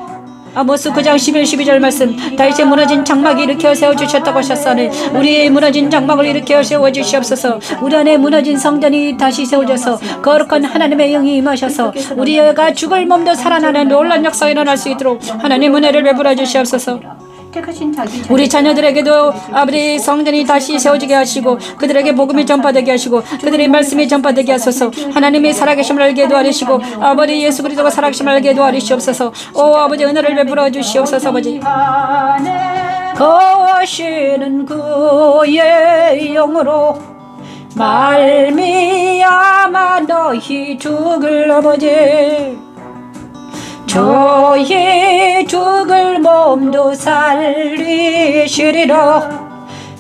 S1: 아모스 9장 11, 12절 말씀 다윗의 무너진 장막이 일으켜 세워주셨다고 하셨사니 우리의 무너진 장막을 일으켜 세워주시옵소서. 우리 안에 무너진 성전이 다시 세워져서 거룩한 하나님의 영이 임하셔서 우리가 죽을 몸도 살아나는 놀라운 역사가 일어날 수 있도록 하나님 은혜를 베풀어 주시옵소서. 우리 자녀들에게도 아버지 성전이 다시 세워지게 하시고 그들에게 복음이 전파되게 하시고 그들의 말씀이 전파되게 하소서. 하나님이 살아계심을 알게 도와주시고 아버지 예수 그리스도가 살아계심을 알게 도와주시옵소서. 오 아버지 은혜를 베풀어 주시옵소서. 아버지 거하시는 그의 영으로 말미암아 너희 죽을 아버지 저희 죽을 몸도 살리시리라.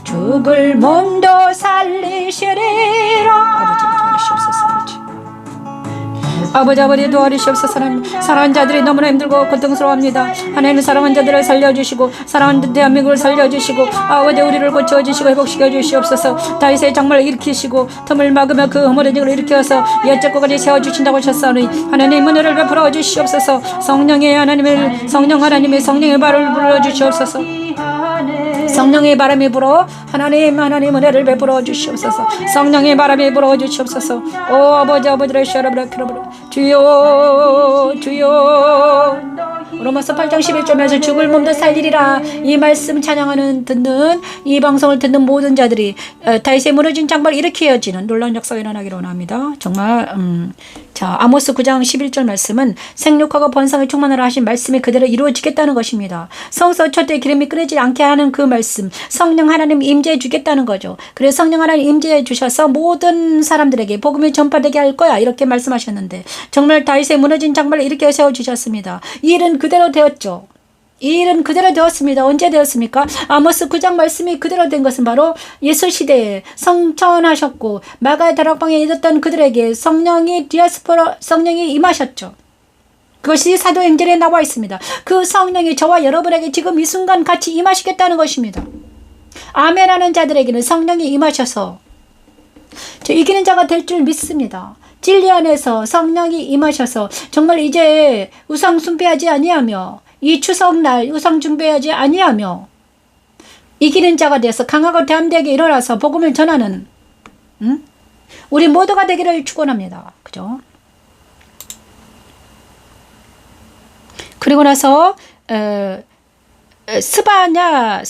S1: 죽을 몸도 살리시리라. 아버지 도와주시옵소서. 하나님 사랑하는 자들이 너무나 힘들고 고통스러워합니다. 하나님 사랑하는 자들을 살려주시고 사랑하는 대한민국을 살려주시고 아버지 우리를 고쳐주시고 회복시켜 주시옵소서. 다윗의 장막을 일으키시고 틈을 막으며 그 허물어진 걸 일으켜서 옛적 것까지 세워주신다고 하셨사오니 하나님 은혜를 베풀어 주시옵소서. 성령의 하나님의 성령의 발을 불러주시옵소서. 성령의 바람이 불어 하나님 은혜를 베풀어 주시옵소서. 성령의 바람이 불어 주시옵소서. 오 아버지를 셔라브라 주여 로마서 8장 11절에서 죽을 몸도 살리리라. 이 말씀 찬양하는 듣는 이 방송을 듣는 모든 자들이 다윗의 무너진 장막을 일으켜지는 놀라운 역사가 일어나기를 원합니다. 정말 자 아모스 9장 11절 말씀은 생육하고 번성의 충만하라 하신 말씀이 그대로 이루어지겠다는 것입니다. 성소 첫째 기름이 끓이지 않게 하는 그 말씀 성령 하나님 임재해 주겠다는 거죠. 그래서 성령 하나님 임재해 주셔서 모든 사람들에게 복음이 전파되게 할 거야 이렇게 말씀하셨는데 정말 다윗의 무너진 장막을 일으켜 세워주셨습니다. 이 일은 그대로 되었죠. 이 일은 그대로 되었습니다. 언제 되었습니까? 아모스 9장 말씀이 그대로 된 것은 바로 예수 시대에 성천하셨고 마가 다락방에 있었던 그들에게 성령이 임하셨죠. 그것이 사도행전에 나와 있습니다. 그 성령이 저와 여러분에게 지금 이 순간 같이 임하시겠다는 것입니다. 아멘하는 자들에게는 성령이 임하셔서 저 이기는 자가 될 줄 믿습니다. 진리 안에서 성령이 임하셔서 정말 이제 우상 숭배하지 아니하며 이 추석날 우상 숭배하지 아니하며 이기는 자가 되어서 강하고 담대하게 일어나서 복음을 전하는 우리 모두가 되기를 축원합니다. 그죠? 그리고 나서 스바냐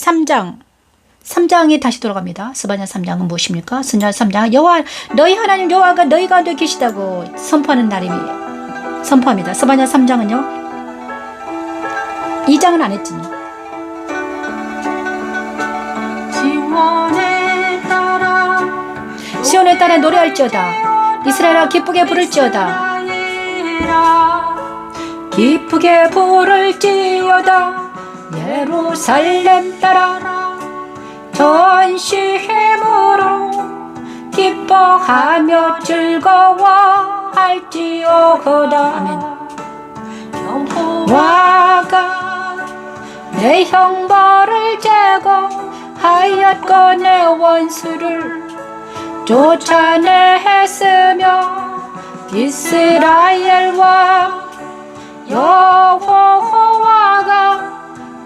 S1: 3장이 다시 돌아갑니다. 스바냐 3장은 무엇입니까? 스바냐 3장은 여호와 너희 하나님 여호와가 너희 가운데 계시다고 선포하는 날입니다. 선포합니다. 스바냐 3장은요. 2장은 안 했지. 시온에 따라 노래할지어다. 이스라엘아 기쁘게 부를지어다. 기쁘게 부를지어다. 예루살렘 따라 전심으로 기뻐하며 즐거워할지어다. 아멘. 여호와가 내 형벌을 제거하였고 내 원수를 쫓아냈으며 이스라엘과 여호와가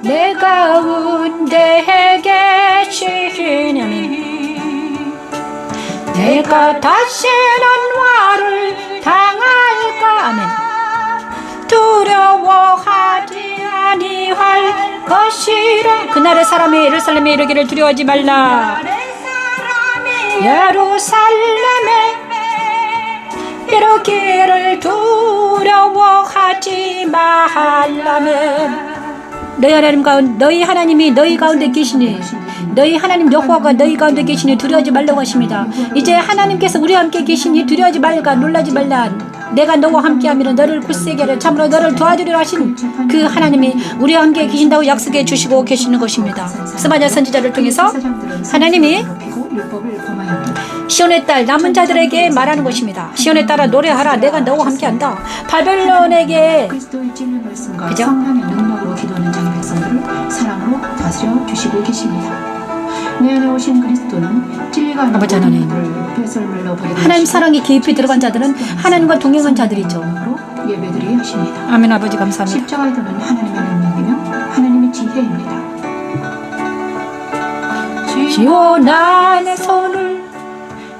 S1: 내 가운데 계시니 내가 다시는 화를 당할까. 아멘. 두려워하지 아니할 것이라. 그날의 사람이 예루살렘에 이르기를 두려워하지 말라. 예루살렘에 이르기를 두려워하지 말라면 너희 하나님 가운데 너희 하나님이 너희 가운데 계시니 너희 하나님 여호와가 너희 가운데 계시니 두려워하지 말라고 하십니다. 이제 하나님께서 우리와 함께 계시니 두려워하지 말까 놀라지 말라. 내가 너와 함께하면 너를 굳세게 하려 참으로 너를 도와주리라 하신 그 하나님이 우리와 함께 계신다고 약속해 주시고 계시는 것입니다. 스바냐 선지자를 통해서 하나님이 시온의 딸 남은 자들에게 말하는 것입니다. 시온의 딸아 노래하라. 내가 너와 함께한다. 바벨론에게
S2: 그리스도의 진리 말씀과
S1: 그죠?
S2: 성령의 능력으로 기도하는 자기 백성들을 사랑으로 다스려 주시고 계십니다. 내 안에 오신 그리스도는 진리가
S1: 아버지 하나님,
S2: 배설물로 버리고
S1: 하나님 사랑이 깊이 들어간 자들은 하나님과 동행한 자들이죠.
S2: 예배드리 하십니다.
S1: 아멘. 아버지 감사합니다.
S2: 십자가에 두는 하나님의 능력이며 하나님의 지혜입니다.
S1: 시온아 내 손을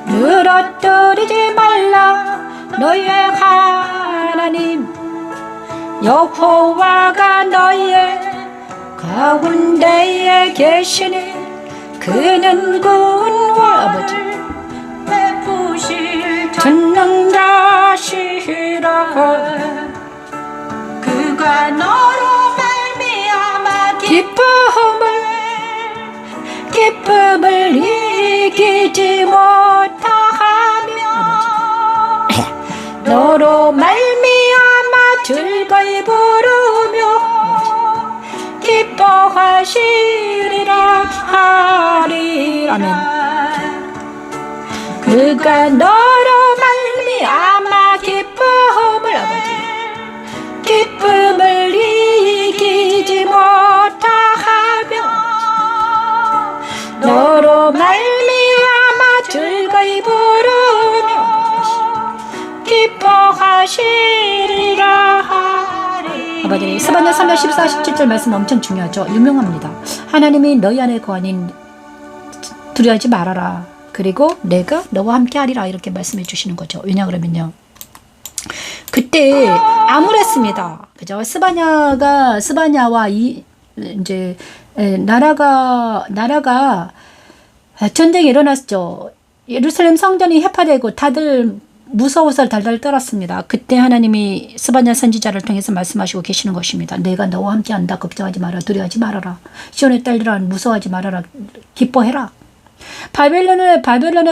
S1: 늘어뜨리지 말라. 너희의 하나님 여호와가 너희의 가운데에 계시니 그는 구원과 아버지 전능자시라.
S2: 그가 너로 말미암아
S1: 기쁨을 이기지 못하며 너로 말미암아 즐거이 부르며 기뻐하시리라 하리. 아멘. 그가 너로 말미암아 기쁨을 이기지 못하며 너로 말미암아 즐거이 부르며 기뻐하시리라 하리. 아버지 스바냐 3장 14, 17절 말씀 엄청 중요하죠. 유명합니다. 하나님이 너희 안에 거하니 두려워하지 말아라. 그리고 내가 너와 함께 하리라 이렇게 말씀해 주시는 거죠. 왜냐 그러면요 그때 암울했습니다. 그죠? 스바냐와 이제 나라가 전쟁이 일어났죠. 예루살렘 성전이 해파되고 다들 무서워서 달달 떨었습니다. 그때 하나님이 스바냐 선지자를 통해서 말씀하시고 계시는 것입니다. 내가 너와 함께한다. 걱정하지 마라. 두려워하지 말아라. 시온의 딸들아 무서워하지 말아라. 기뻐해라. 바벨론에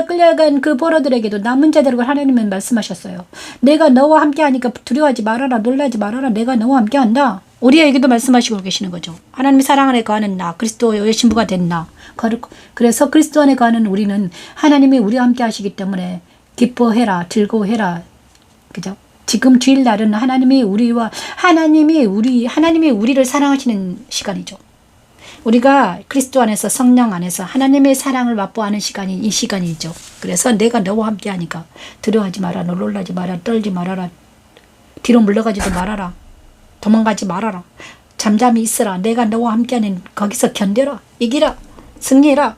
S1: 끌려간 그 포로들에게도 남은 자들에게 하나님은 말씀하셨어요. 내가 너와 함께하니까 두려워하지 말아라. 놀라지 말아라. 내가 너와 함께한다. 우리에게도 말씀하시고 계시는 거죠. 하나님의 사랑 안에 거하는 나, 그리스도의 신부가 된 나. 그래서 그리스도 안에 거하는 우리는 하나님이 우리와 함께 하시기 때문에 기뻐해라, 즐거워해라. 그죠? 지금 주일날은 하나님이 우리를 사랑하시는 시간이죠. 우리가 그리스도 안에서 성령 안에서 하나님의 사랑을 맛보아하는 시간이 이 시간이죠. 그래서 내가 너와 함께 하니까 두려워하지 마라. 놀라지 마라. 떨지 말아라. 뒤로 물러가지도 말아라. 도망가지 말아라. 잠잠히 있으라. 내가 너와 함께하는 거기서 견뎌라. 이기라. 승리해라.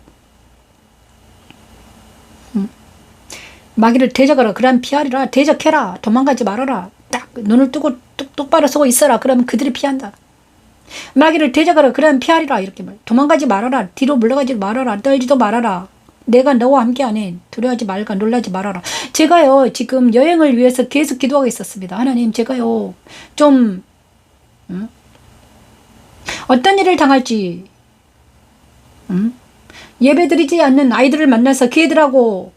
S1: 마귀를 대적하라. 그럼 피하리라. 대적해라. 도망가지 말아라. 딱 눈을 뜨고 똑바로 서고 있어라. 그러면 그들이 피한다. 마귀를 대적하라. 그러면 피하리라. 이렇게 말. 도망가지 말아라. 뒤로 물러가지 말아라. 떨지도 말아라. 내가 너와 함께하니 두려워하지 말까. 놀라지 말아라. 제가요 지금 여행을 위해서 계속 기도하고 있었습니다. 하나님 제가요 좀 어떤 일을 당할지 예배드리지 않는 아이들을 만나서 걔들하고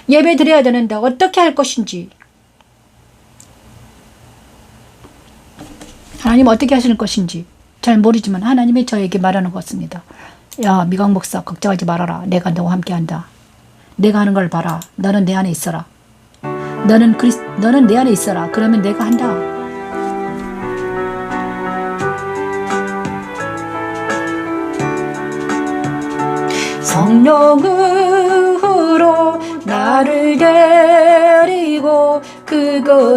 S1: 예배드려야 되는데 어떻게 할 것인지 하나님 어떻게 하시는 것인지 잘 모르지만 하나님이 저에게 말하는 것 같습니다. 야, 미강 목사 걱정하지 말아라. 내가 너와 함께한다. 내가 하는 걸 봐라. 너는 내 안에 있어라. 너는 내 안에 있어라. 그러면 내가 한다. 성령으로 나를 데리고 그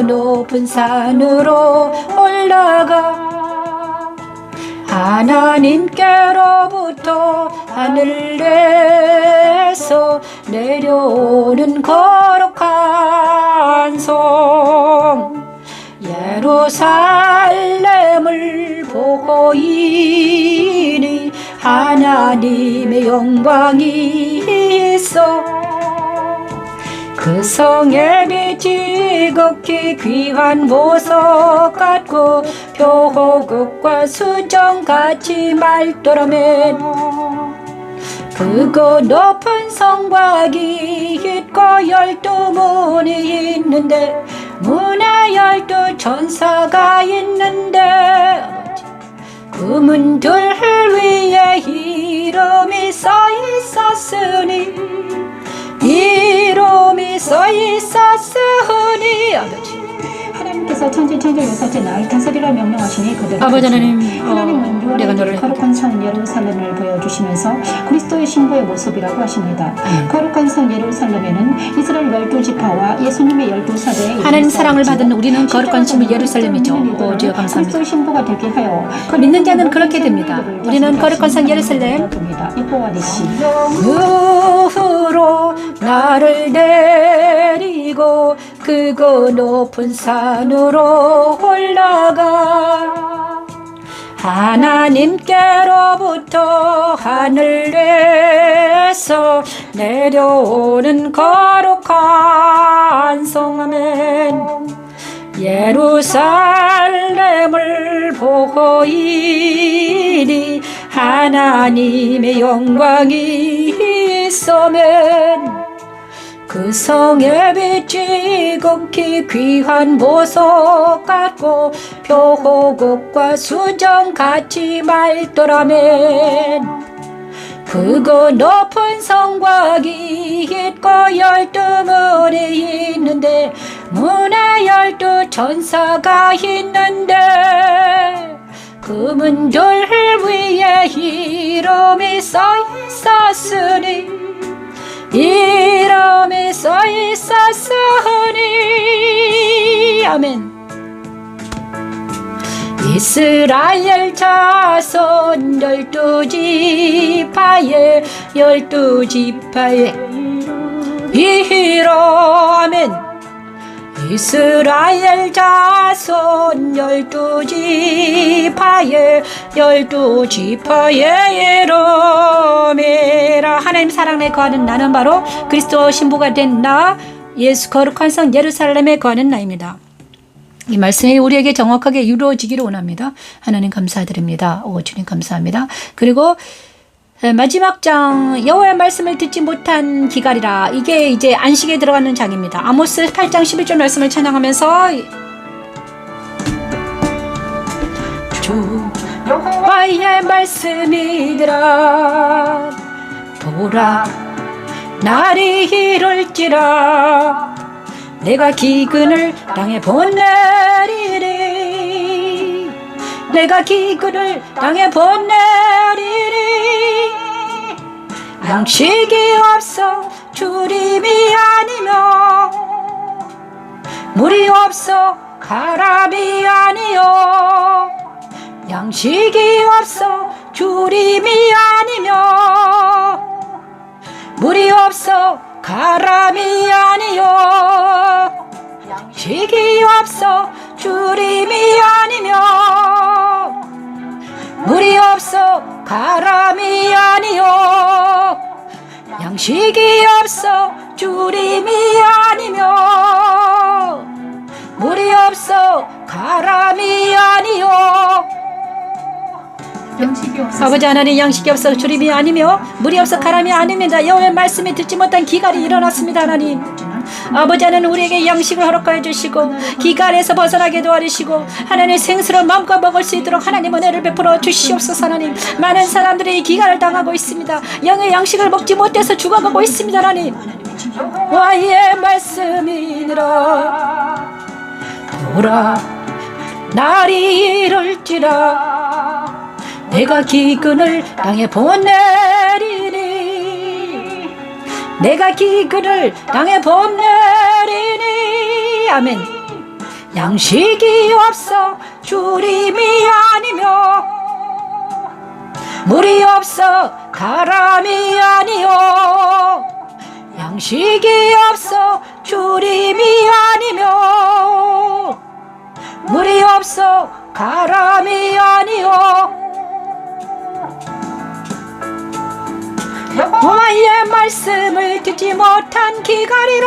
S1: 높은 산으로 올라가 하나님께로부터 하늘에서 내려오는 거룩한 성 예루살렘을 보고 이니 하나님의 영광이 있어 그 성의 빛이 극히 귀한 보석 같고 표호국과 수정같이 맑더라면 그거 높은 성곽이 있고 12문이 있는데 문에 12 천사가 있는데 그 문들 위에 이름이 써 있었으니 이름이 써 있었으니 아버지
S2: 하나님께서 천지천지 요사제 나를 다스리라 명령하시니 그들은
S1: 아버지 하나님
S2: 하나님은
S1: 내가 너를
S2: 거룩한 성 예루살렘을 보여주시면서 그리스도의 신부의 모습이라고 하십니다. 거룩한 성 예루살렘에는 이스라엘 12지파와 예수님의 12사대의
S1: 하나님 사랑을 받은 우리는 거룩한 신부 예루살렘이죠. 오 주여 감사합니다.
S2: 그리스도의 신부가 되게 하여
S1: 믿는 자는 그렇게 됩니다. 우리는 거룩한 성 예루살렘 그로 나를 데리고 그 높은 산으로 올라가 하나님께로부터 하늘에서 내려오는 거룩한 성 아멘 예루살렘을 보고 이리 하나님의 영광이 있으면 그 성의 빛이 극히 귀한 보석 같고 표호국과 수정같이 맑더라면 그거 높은 성곽이 있고 12문이 있는데 문에 12 천사가 있는데 그 문들 위에 이름이 써 있었으니 이름이 써 있었으니 아멘 이스라엘 자손 12지파에 12지파에 이로 아멘 이스라엘 자손 12지파에 12지파에 이름이라 하나님 사랑에 거하는 나는 바로 그리스도 신부가 된 나 예수 거룩한 성 예루살렘에 거하는 나입니다. 이 말씀이 우리에게 정확하게 이루어지기를 원합니다. 하나님 감사드립니다. 오 주님 감사합니다. 그리고 마지막 장 여호와의 말씀을 듣지 못한 기갈이라 이게 이제 안식에 들어가는 장입니다. 아모스 8장 11절 말씀을 찬양하면서 주 여호와의 말씀이더라 보라 날이 이룰지라 내가 기근을 땅에 보내리리 내가 기근을 땅에 보내리리 양식이 없어 주림이 아니며 물이 없어 가람이 아니요 양식이 없어 주림이 아니며 물이 없어 가람이 아니요 양식이 없어 주림이 아니며 물이 없어 가람이 아니요 양식이 없어 주림이 아니며 물이 없어 가람이 아니요
S2: 양식이 없어
S1: 아버지 하나님 양식이 없어 주림이 아니며 물이 없어 가람이 아닙니다. 여호와의 말씀이 듣지 못한 기갈이 일어났습니다. 하나님 아버지 하나님 우리에게 양식을 허락하여 주시고 기갈에서 벗어나게 도와주시고 하나님 생수를 마음껏 먹을 수 있도록 하나님 은혜를 베풀어 주시옵소서. 하나님 많은 사람들이 기갈을 당하고 있습니다. 영의 양식을 먹지 못해서 죽어가고 있습니다. 하나님 와의 말씀이 늘어 보라 날이 이를지라 내가 기근을 땅에 보내리니 내가 기근을 땅에 보내리니 아멘. 양식이 없어 주림이 아니며 물이 없어 가람이 아니요 양식이 없어 주림이 아니며 물이 없어 가람이 아니요 여호와의 말씀을 듣지 못한 기갈이라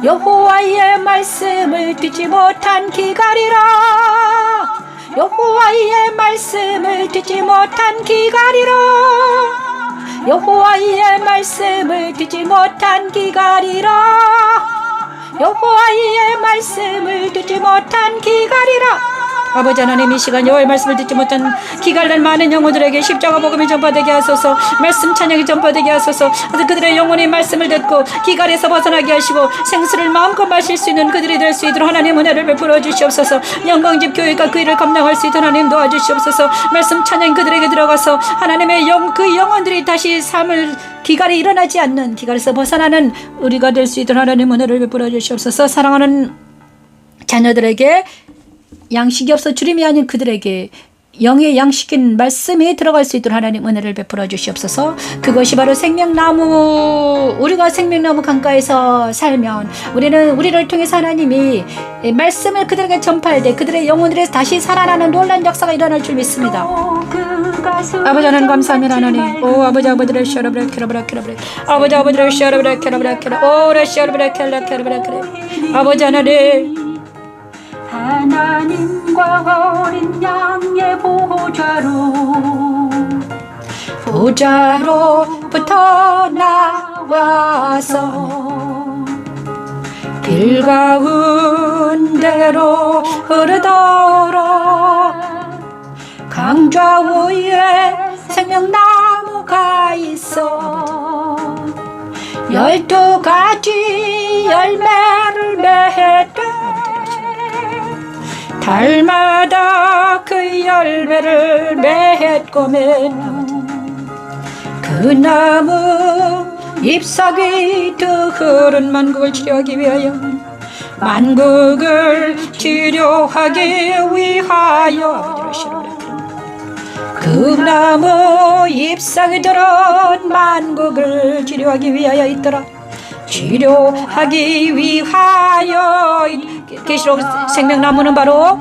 S1: 여호와의 말씀을 듣지 못한 기갈이라 여호와의 말씀을 듣지 못한 기갈이라 여호와의 말씀을 듣지 못한 기갈이라 여호와의 말씀을 듣지 못한 기갈이라. 아버지 하나님 이 시간 여호와의 말씀을 듣지 못한 기갈된 많은 영혼들에게 십자가 복음이 전파되게 하소서. 말씀 찬양이 전파되게 하소서. 그들의 영혼의 말씀을 듣고 기갈에서 벗어나게 하시고 생수를 마음껏 마실 수 있는 그들이 될 수 있도록 하나님 은혜를 베풀어 주시옵소서. 영광집 교회가 그 일을 감당할 수 있도록 하나님 도와주시옵소서. 말씀 찬양이 그들에게 들어가서 하나님의 그 영혼들이 다시 삶을 기갈이 일어나지 않는 기갈에서 벗어나는 우리가 될 수 있도록 하나님 은혜를 베풀어 주시옵소서. 사랑하는 자녀들에게 양식이 없어 주림이 아닌 그들에게 영의 양식인 말씀이 들어갈 수 있도록 하나님 은혜를 베풀어 주시옵소서. 그것이 바로 생명나무. 우리가 생명나무 강가에서 살면 우리를 통해서 하나님이 말씀을 그들에게 전파할 때 그들의 영혼들에서 다시 살아나는 놀라운 역사가 일어날 줄 믿습니다. 아버지 하나님 감사합니다. 하나님 오 아버지 아버지를 셔러브레 캐러브레 캐러브레 아버지 아버지를 셔러브레 캐러브레 캐러 오레 셔러브레 캐러 캐러브레 캐러 아버지 하나님
S2: 하나님과 어린 양의
S1: 보좌로부터 나와서 길 가운데로 흐르도록 강좌위에 생명나무가 있어 12가지 열매를 맺되 달마다 그 열매를 맺고면 그 나무 잎사귀 흐른 만국을 치료하기 위하여 만국을 치료하기 위하여 그 나무 잎사귀 들은 만국을 치료하기 위하여 있더라. 치료하기 위하여 계시록 생명나무는 바로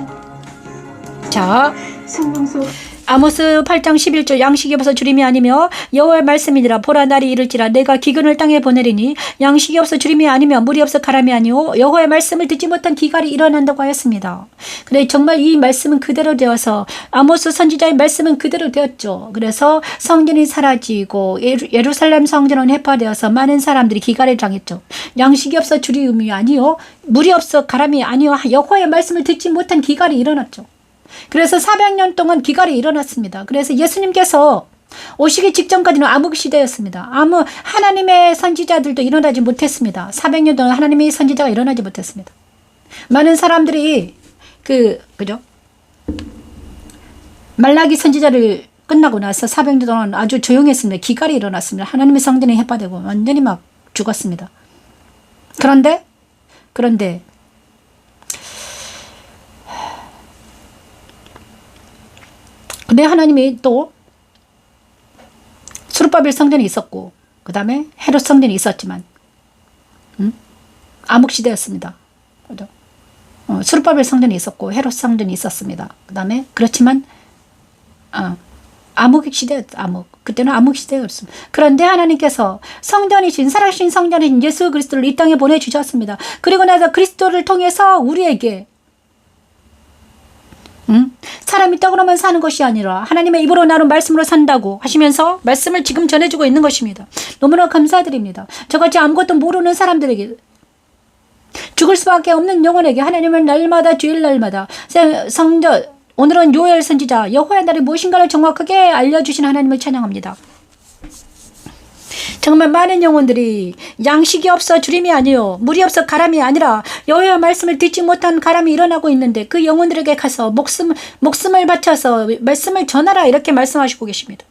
S1: 자 아모스 8장 11절 양식이 없어 주림이 아니며 여호와의 말씀이니라 보라 날이 이를지라 내가 기근을 땅에 보내리니 양식이 없어 주림이 아니며 물이 없어 가람이 아니오 여호와의 말씀을 듣지 못한 기갈이 일어난다고 하였습니다. 근데 정말 이 말씀은 그대로 되어서 아모스 선지자의 말씀은 그대로 되었죠. 그래서 성전이 사라지고 예루살렘 성전은 해파되어서 많은 사람들이 기갈을 당했죠. 양식이 없어 주림이 아니오 물이 없어 가람이 아니오 여호와의 말씀을 듣지 못한 기갈이 일어났죠. 그래서 400년 동안 기갈이 일어났습니다. 그래서 예수님께서 오시기 직전까지는 암흑 시대였습니다. 하나님의 선지자들도 일어나지 못했습니다. 400년 동안 하나님의 선지자가 일어나지 못했습니다. 많은 사람들이 그죠? 말라기 선지자를 끝나고 나서 400년 동안 아주 조용했습니다. 기갈이 일어났습니다. 하나님의 성전이 해파되고 완전히 막 죽었습니다. 그런데 하나님이 또 수르바벨 성전이 있었고 그 다음에 헤롯 성전이 있었지만 암흑 시대였습니다. 그죠? 수르바벨 성전이 있었고 헤롯 성전이 있었습니다. 그 다음에 그렇지만 암흑 시대였죠. 그때는 암흑 시대였습니다. 그런데 하나님께서 성전이신 살아계신 성전이신 예수 그리스도를 이 땅에 보내주셨습니다. 그리고 나서 그리스도를 통해서 우리에게 사람이 떡으로만 사는 것이 아니라 하나님의 입으로 나눈 말씀으로 산다고 하시면서 말씀을 지금 전해주고 있는 것입니다. 너무나 감사드립니다. 저같이 아무것도 모르는 사람들에게, 죽을 수밖에 없는 영혼에게 하나님은 날마다 주일 날마다 성전, 오늘은 요엘 선지자 여호와의 날이 무엇인가를 정확하게 알려주신 하나님을 찬양합니다. 정말 많은 영혼들이 양식이 없어 주림이 아니요 물이 없어 가람이 아니라 여호와의 말씀을 듣지 못한 가람이 일어나고 있는데 그 영혼들에게 가서 목숨을 바쳐서 말씀을 전하라 이렇게 말씀하시고 계십니다.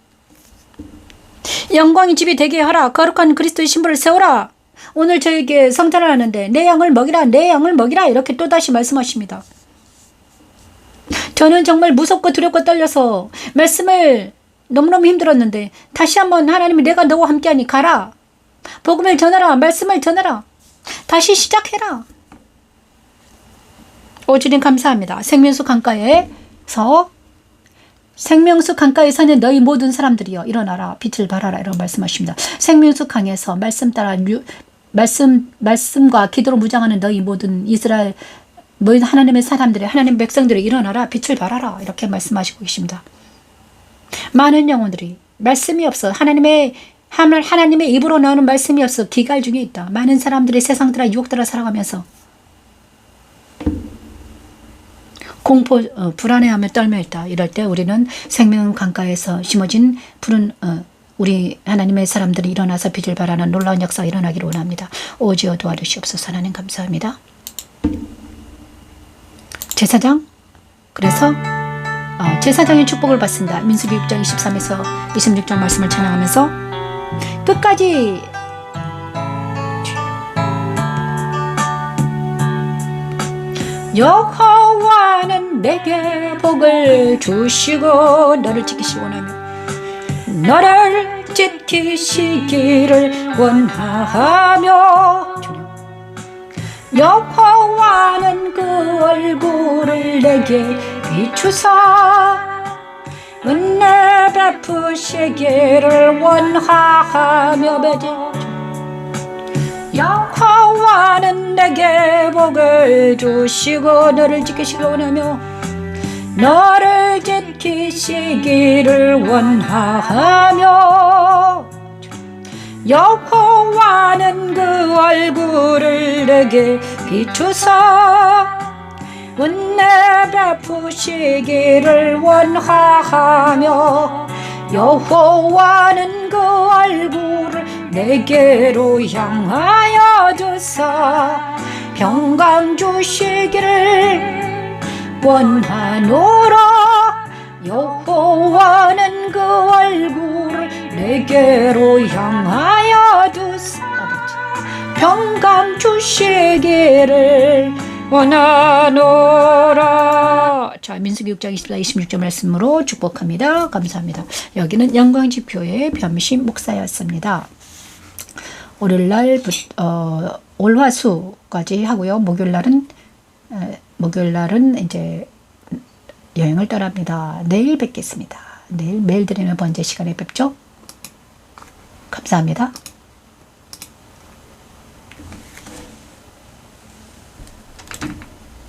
S1: 영광이 집이 되게 하라. 거룩한 그리스도의 신부를 세우라. 오늘 저에게 성탄을 하는데 내 양을 먹이라, 내 양을 먹이라 이렇게 또다시 말씀하십니다. 저는 정말 무섭고 두렵고 떨려서 말씀을 너무너무 힘들었는데 다시 한번 하나님이 내가 너와 함께하니 가라. 복음을 전하라. 말씀을 전하라. 다시 시작해라. 오 주님 감사합니다. 생명수 강가에서 생명수 강가에 사는 너희 모든 사람들이여 일어나라. 빛을 발하라. 이런 말씀하십니다. 생명수 강에서 말씀 따라 말씀과 기도로 무장하는 너희 모든 이스라엘 모든 하나님의 사람들이 하나님 백성들이 일어나라. 빛을 발하라. 이렇게 말씀하시고 계십니다. 많은 영혼들이 말씀이 없어 하나님의 입으로 나오는 말씀이 없어 기갈 중에 있다. 많은 사람들이 세상 따라 유혹 따라 살아가면서 공포 불안해하며 떨며 있다. 이럴 때 우리는 생명 강가에서 심어진 푸른 우리 하나님의 사람들이 일어나서 빛을 발하는 놀라운 역사가 일어나기를 원합니다. 오지어 도와주시옵소서. 하나님 감사합니다. 제사장 그래서 제사장의 축복을 받습니다. 민수기 6장 23에서 26장 말씀을 찬양하면서 끝까지 여호와는 내게 복을 주시고 너를 지키시기 원하며 너를 지키시기를 원하며 여호와는 그 얼굴을 내게 비추사 은혜 베푸시기를 원하며 여호와는 내게 복을 주시고 너를 지키시기 원하며 너를 지키시기를 원하며 여호와는 그 얼굴을 내게 비추사 은혜 베푸시기를 원하며 여호와는 그 얼굴을 내게로 향하여 두사 평강 주시기를 원하노라. 여호와는 그 얼굴을 내게로 향하여 두사 평강 주시기를 원하노라. 자, 민수기 6장 24, 26절 말씀으로 축복합니다. 감사합니다. 여기는 영광지표의 변심 목사였습니다. 월요일날 월화수까지 하고요. 목요일날은 이제 여행을 떠납니다. 내일 뵙겠습니다. 내일 매일 드리는 번제 시간에 뵙죠. 감사합니다.